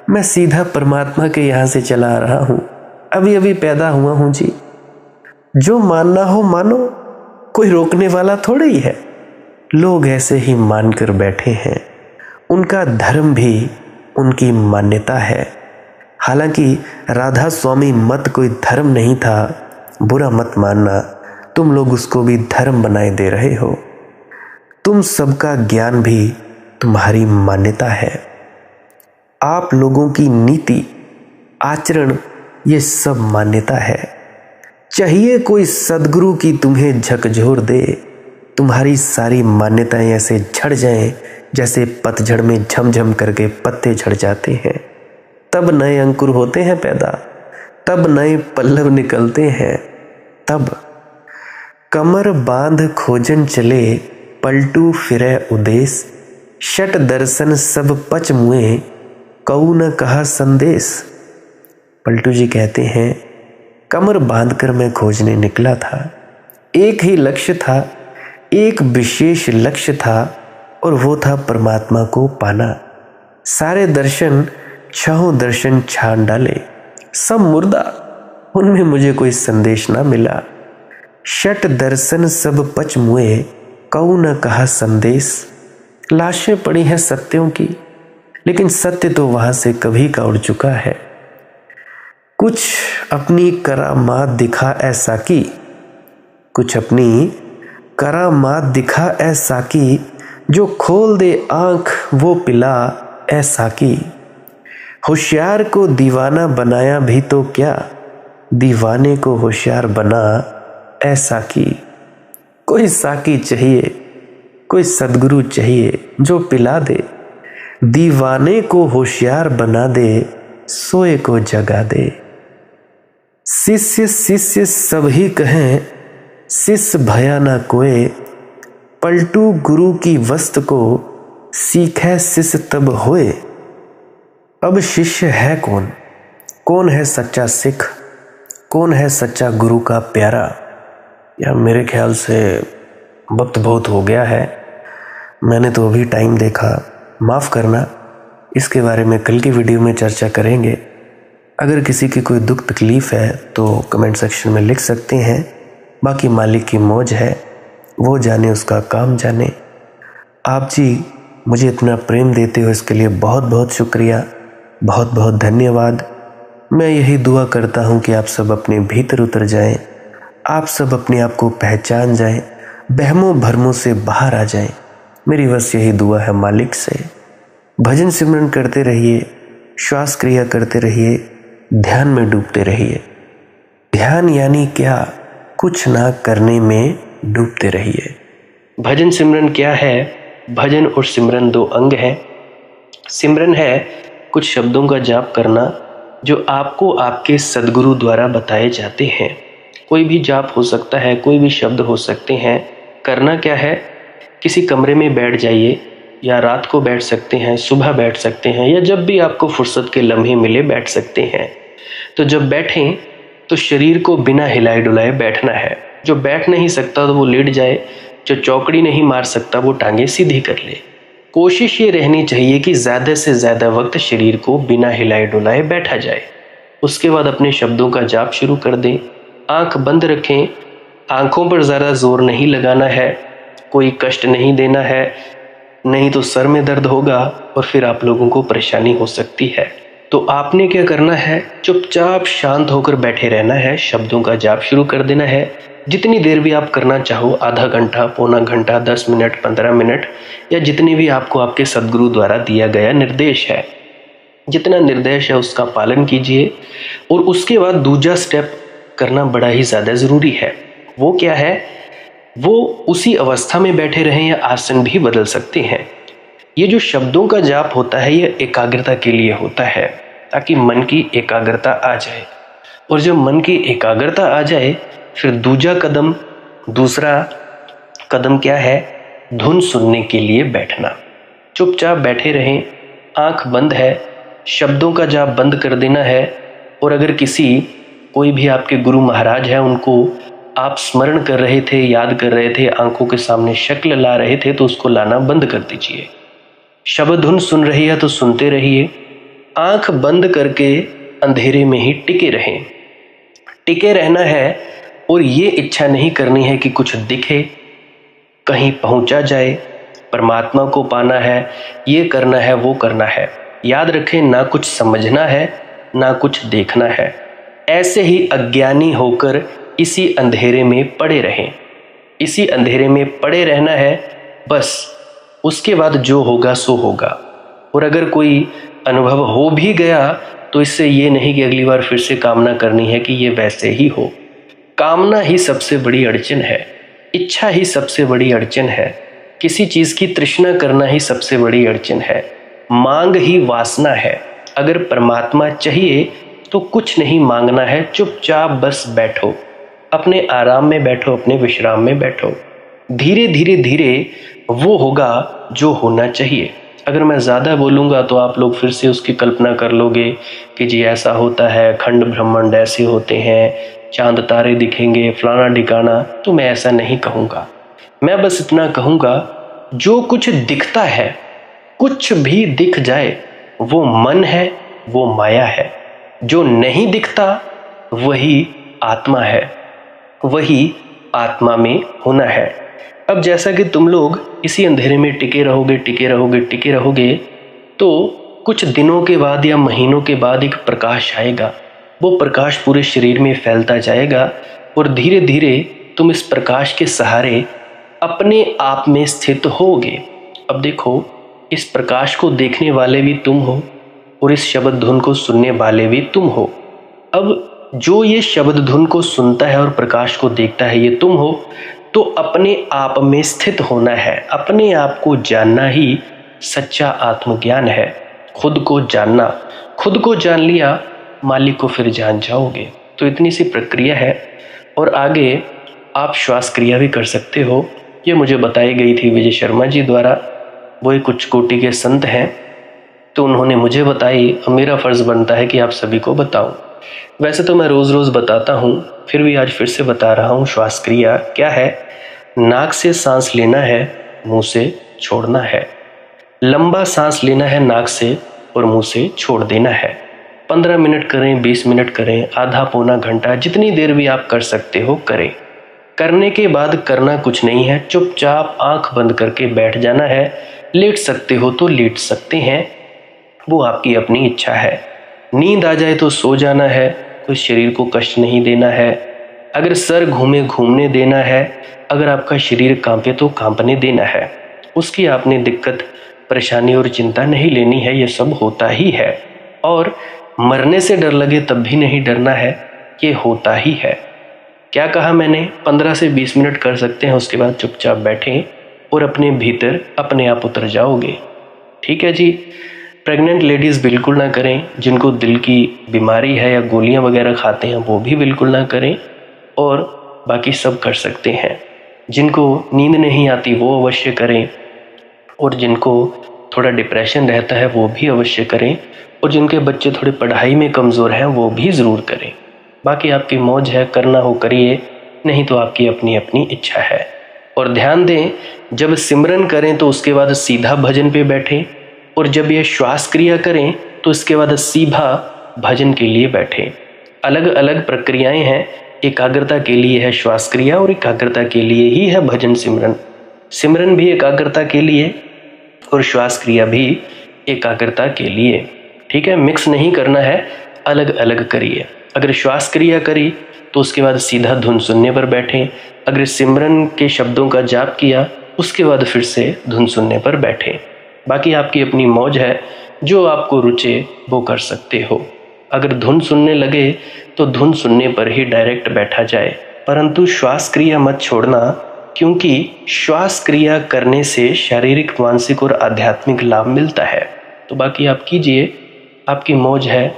मैं सीधा परमात्मा के यहाँ से चला आ रहा हूँ, अभी अभी पैदा हुआ हूँ जी। जो मानना हो मानो, कोई रोकने वाला थोड़े ही है। लोग ऐसे ही मानकर बैठे हैं। उनका धर्म भी उनकी मान्यता है। हालांकि राधा स्वामी मत कोई धर्म नहीं था, बुरा मत मानना, तुम लोग उसको भी धर्म बनाए दे रहे हो। तुम सबका ज्ञान भी तुम्हारी मान्यता है। आप लोगों की नीति, आचरण, ये सब मान्यता है। चाहिए कोई सद्गुरु की तुम्हें झकझोर दे, तुम्हारी सारी मान्यताएं ऐसे झड़ जाएं जैसे पतझड़ में झमझम करके पत्ते झड़ जाते हैं। तब नए अंकुर होते हैं पैदा, तब नए पल्लव निकलते हैं। तब कमर बांध खोजन चले, पलटू फिरे उदेश, शट दर्शन सब पच मुए, कऊ न कहा संदेश। पलटू जी कहते हैं, कमर बांधकर मैं खोजने निकला था। एक ही लक्ष्य था, एक विशेष लक्ष्य था, और वो था परमात्मा को पाना। सारे दर्शन, छहों दर्शन छान डाले, सब मुर्दा, उनमें मुझे कोई संदेश ना मिला। शट दर्शन सब पच मुए, कऊ न कहा संदेश। लाशें पड़ी हैं सत्यों की, लेकिन सत्य तो वहां से कभी का उड़ चुका है। कुछ अपनी करामात दिखा ऐसा की, कुछ अपनी करामात दिखा ऐसा की, जो खोल दे आंख वो पिला ऐसा की। होशियार को दीवाना बनाया भी तो क्या, दीवाने को होशियार बना ऐसा की। कोई साकी चाहिए, कोई सद्गुरु चाहिए जो पिला दे, दीवाने को होशियार बना दे, सोए को जगा दे। शिष्य शिष्य सभी कहें, शिष्य भया ना कोय, पलटू गुरु की वस्त को, सीखे शिष्य तब होए। अब शिष्य है कौन? कौन है सच्चा सिख? कौन है सच्चा गुरु का प्यारा? यार मेरे ख्याल से वक्त बहुत हो गया है। मैंने तो अभी टाइम देखा, माफ़ करना। इसके बारे में कल की वीडियो में चर्चा करेंगे। अगर किसी की कोई दुख तकलीफ़ है तो कमेंट सेक्शन में लिख सकते हैं। बाकी मालिक की मौज है, वो जाने, उसका काम जाने। आप जी मुझे इतना प्रेम देते हो, इसके लिए बहुत बहुत शुक्रिया, बहुत बहुत धन्यवाद। मैं यही दुआ करता हूँ कि आप सब अपने भीतर उतर जाएं, आप सब अपने आप को पहचान जाएं, बहमों भरमों से बाहर आ जाएं। मेरी बस यही दुआ है मालिक से। भजन सिमरन करते रहिए, श्वास क्रिया करते रहिए, ध्यान में डूबते रहिए। ध्यान यानी क्या? कुछ ना करने में डूबते रहिए। भजन सिमरन क्या है? भजन और सिमरन दो अंग हैं। सिमरन है कुछ शब्दों का जाप करना जो आपको आपके सद्गुरु द्वारा बताए जाते हैं। कोई भी जाप हो सकता है, कोई भी शब्द हो सकते हैं। करना क्या है? किसी कमरे में बैठ जाइए, या रात को बैठ सकते हैं, सुबह बैठ सकते हैं, या जब भी आपको फुर्सत के लम्हे मिले बैठ सकते हैं। तो जब बैठें तो शरीर को बिना हिलाए डुलाए बैठना है। जो बैठ नहीं सकता तो वो लेट जाए, जो चौकड़ी नहीं मार सकता वो टांगे सीधी कर ले। कोशिश ये रहनी चाहिए कि ज़्यादा से ज़्यादा वक्त शरीर को बिना हिलाए डुलाए बैठा जाए। उसके बाद अपने शब्दों का जाप शुरू कर दें। आंख बंद रखें, आंखों पर ज़्यादा जोर नहीं लगाना है, कोई कष्ट नहीं देना है, नहीं तो सर में दर्द होगा और फिर आप लोगों को परेशानी हो सकती है। तो आपने क्या करना है? चुपचाप शांत होकर बैठे रहना है, शब्दों का जाप शुरू कर देना है। जितनी देर भी आप करना चाहो, आधा घंटा, पौना घंटा, 10 मिनट, 15 मिनट, या जितनी भी आपको आपके सद्गुरु द्वारा दिया गया निर्देश है, जितना निर्देश है उसका पालन कीजिए। और उसके बाद दूसरा स्टेप करना बड़ा ही ज़्यादा ज़रूरी है। वो क्या है? वो उसी अवस्था में बैठे रहें या आसन भी बदल सकते हैं। ये जो शब्दों का जाप होता है ये एकाग्रता के लिए होता है, ताकि मन की एकाग्रता आ जाए। और जब मन की एकाग्रता आ जाए फिर दूसरा कदम क्या है? धुन सुनने के लिए बैठना। चुपचाप बैठे रहें, आंख बंद है, शब्दों का जाप बंद कर देना है। और अगर कोई भी आपके गुरु महाराज है, उनको आप स्मरण कर रहे थे, याद कर रहे थे, आंखों के सामने शक्ल ला रहे थे, तो उसको लाना बंद कर दीजिए। शब्द धुन सुन रही है तो सुनते रहिए, आंख बंद करके अंधेरे में ही टिके रहें। टिके रहना है और ये इच्छा नहीं करनी है कि कुछ दिखे, कहीं पहुंचा जाए, परमात्मा को पाना है, ये करना है, वो करना है। याद रखें, ना कुछ समझना है, ना कुछ देखना है। ऐसे ही अज्ञानी होकर इसी अंधेरे में पड़े रहें। इसी अंधेरे में पड़े रहना है बस। उसके बाद जो होगा सो होगा। और अगर कोई अनुभव हो भी गया तो इससे ये नहीं कि अगली बार फिर से कामना करनी है कि ये वैसे ही हो। कामना ही सबसे बड़ी अड़चन है, इच्छा ही सबसे बड़ी अड़चन है, किसी चीज़ की तृष्णा करना ही सबसे बड़ी अड़चन है, मांग ही वासना है। अगर परमात्मा चाहिए तो कुछ नहीं मांगना है, चुपचाप बस बैठो, अपने आराम में बैठो, अपने विश्राम में बैठो। धीरे धीरे धीरे वो होगा जो होना चाहिए। अगर मैं ज़्यादा बोलूँगा तो आप लोग फिर से उसकी कल्पना कर लोगे कि जी ऐसा होता है, खंड ब्रह्मांड ऐसे होते हैं, चांद तारे दिखेंगे, फलाना ढिकाना। तो मैं ऐसा नहीं कहूँगा। मैं बस इतना कहूँगा, जो कुछ दिखता है, कुछ भी दिख जाए, वो मन है, वो माया है। जो नहीं दिखता वही आत्मा है, वही आत्मा में होना है। अब जैसा कि तुम लोग इसी अंधेरे में टिके रहोगे, तो कुछ दिनों के बाद या महीनों के बाद एक प्रकाश आएगा। वो प्रकाश पूरे शरीर में फैलता जाएगा और धीरे धीरे तुम इस प्रकाश के सहारे अपने आप में स्थित होगे। अब देखो, इस प्रकाश को देखने वाले भी तुम हो और इस शब्द धुन को सुनने वाले भी तुम हो। अब जो ये शब्द धुन को सुनता है और प्रकाश को देखता है, ये तुम हो। तो अपने आप में स्थित होना है, अपने आप को जानना ही सच्चा आत्मज्ञान है। खुद को जानना, खुद को जान लिया, मालिक को फिर जान जाओगे। तो इतनी सी प्रक्रिया है। और आगे आप श्वास क्रिया भी कर सकते हो। ये मुझे बताई गई थी विजय शर्मा जी द्वारा। वो एक उच्च कोटि के संत हैं, तो उन्होंने मुझे बताई। अब मेरा फ़र्ज़ बनता है कि आप सभी को बताऊं। वैसे तो मैं रोज़ रोज़ बताता हूं, फिर भी आज फिर से बता रहा हूं। श्वास क्रिया क्या है? नाक से सांस लेना है, मुंह से छोड़ना है। लंबा सांस लेना है नाक से और मुंह से छोड़ देना है। 15 मिनट करें, 20 मिनट करें, आधा पौना घंटा, जितनी देर भी आप कर सकते हो करें। करने के बाद करना कुछ नहीं है, चुपचाप आंख बंद करके बैठ जाना है। लेट सकते हो तो लेट सकते हैं, वो आपकी अपनी इच्छा है। नींद आ जाए तो सो जाना है, कोई शरीर को कष्ट नहीं देना है। अगर सर घूमने देना है, अगर आपका शरीर कांपे तो कांपने देना है। उसकी आपने दिक्कत, परेशानी और चिंता नहीं लेनी है, ये सब होता ही है। और मरने से डर लगे तब भी नहीं डरना है, ये होता ही है। क्या कहा मैंने? 15 से 20 मिनट कर सकते हैं, उसके बाद चुपचाप बैठें और अपने भीतर अपने आप उतर जाओगे। ठीक है जी। प्रेग्नेंट लेडीज़ बिल्कुल ना करें, जिनको दिल की बीमारी है या गोलियां वगैरह खाते हैं वो भी बिल्कुल ना करें, और बाकी सब कर सकते हैं। जिनको नींद नहीं आती वो अवश्य करें, और जिनको थोड़ा डिप्रेशन रहता है वो भी अवश्य करें, और जिनके बच्चे थोड़े पढ़ाई में कमज़ोर हैं वो भी ज़रूर करें। बाकी आपकी मौज है, करना हो करिए, नहीं तो आपकी अपनी अपनी इच्छा है। और ध्यान दें, जब सिमरन करें तो उसके बाद सीधा भजन पे बैठें, और जब ये श्वास क्रिया करें तो इसके बाद सीधा भजन के लिए बैठें। अलग अलग प्रक्रियाएं हैं, एकाग्रता के लिए है श्वास क्रिया और एकाग्रता के लिए ही है भजन सिमरन। सिमरन भी एकाग्रता के लिए और श्वास क्रिया भी एकाग्रता के लिए। ठीक है, मिक्स नहीं करना है, अलग अलग करिए। अगर श्वास क्रिया करी तो उसके बाद सीधा धुन सुनने पर बैठें। अगर सिमरन के शब्दों का जाप किया उसके बाद फिर से धुन सुनने पर बैठें। बाकी आपकी अपनी मौज है, जो आपको रुचे वो कर सकते हो। अगर धुन सुनने लगे तो धुन सुनने पर ही डायरेक्ट बैठा जाए, परंतु श्वास क्रिया मत छोड़ना, क्योंकि श्वास क्रिया करने से शारीरिक, मानसिक और आध्यात्मिक लाभ मिलता है। तो बाकी आप कीजिए, आपकी मौज है।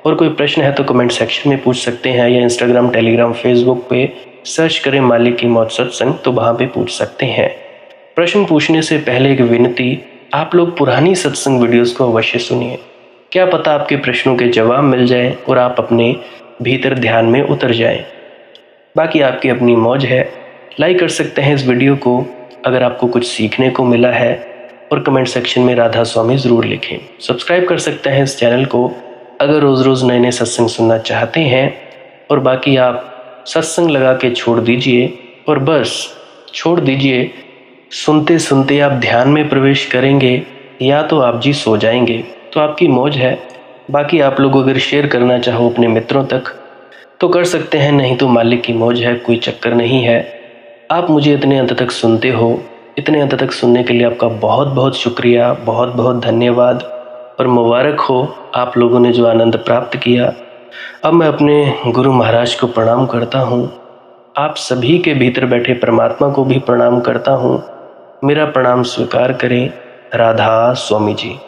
और कोई प्रश्न है तो कमेंट सेक्शन में पूछ सकते हैं, या इंस्टाग्राम, टेलीग्राम, फेसबुक पे सर्च करें मालिक की मौत सत्संग, तो वहाँ पे पूछ सकते हैं। प्रश्न पूछने से पहले एक विनती, आप लोग पुरानी सत्संग वीडियोस को अवश्य सुनिए। क्या पता आपके प्रश्नों के जवाब मिल जाए और आप अपने भीतर ध्यान में उतर जाएं। बाकी आपकी अपनी मौज है। लाइक कर सकते हैं इस वीडियो को अगर आपको कुछ सीखने को मिला है, और कमेंट सेक्शन में राधा स्वामी ज़रूर लिखें। सब्सक्राइब कर सकते हैं इस चैनल को अगर रोज़ रोज़ नए नए सत्संग सुनना चाहते हैं। और बाकी आप सत्संग लगा के छोड़ दीजिए, और बस छोड़ दीजिए। सुनते सुनते आप ध्यान में प्रवेश करेंगे या तो आप जी सो जाएंगे, तो आपकी मौज है। बाकी आप लोग अगर शेयर करना चाहो अपने मित्रों तक तो कर सकते हैं, नहीं तो मालिक की मौज है, कोई चक्कर नहीं है। आप मुझे इतने अंत तक सुनते हो, इतने अंत तक सुनने के लिए आपका बहुत बहुत शुक्रिया, बहुत बहुत धन्यवाद। और मुबारक हो आप लोगों ने जो आनंद प्राप्त किया। अब मैं अपने गुरु महाराज को प्रणाम करता हूँ। आप सभी के भीतर बैठे परमात्मा को भी प्रणाम करता हूँ। मेरा प्रणाम स्वीकार करें। राधा स्वामी जी।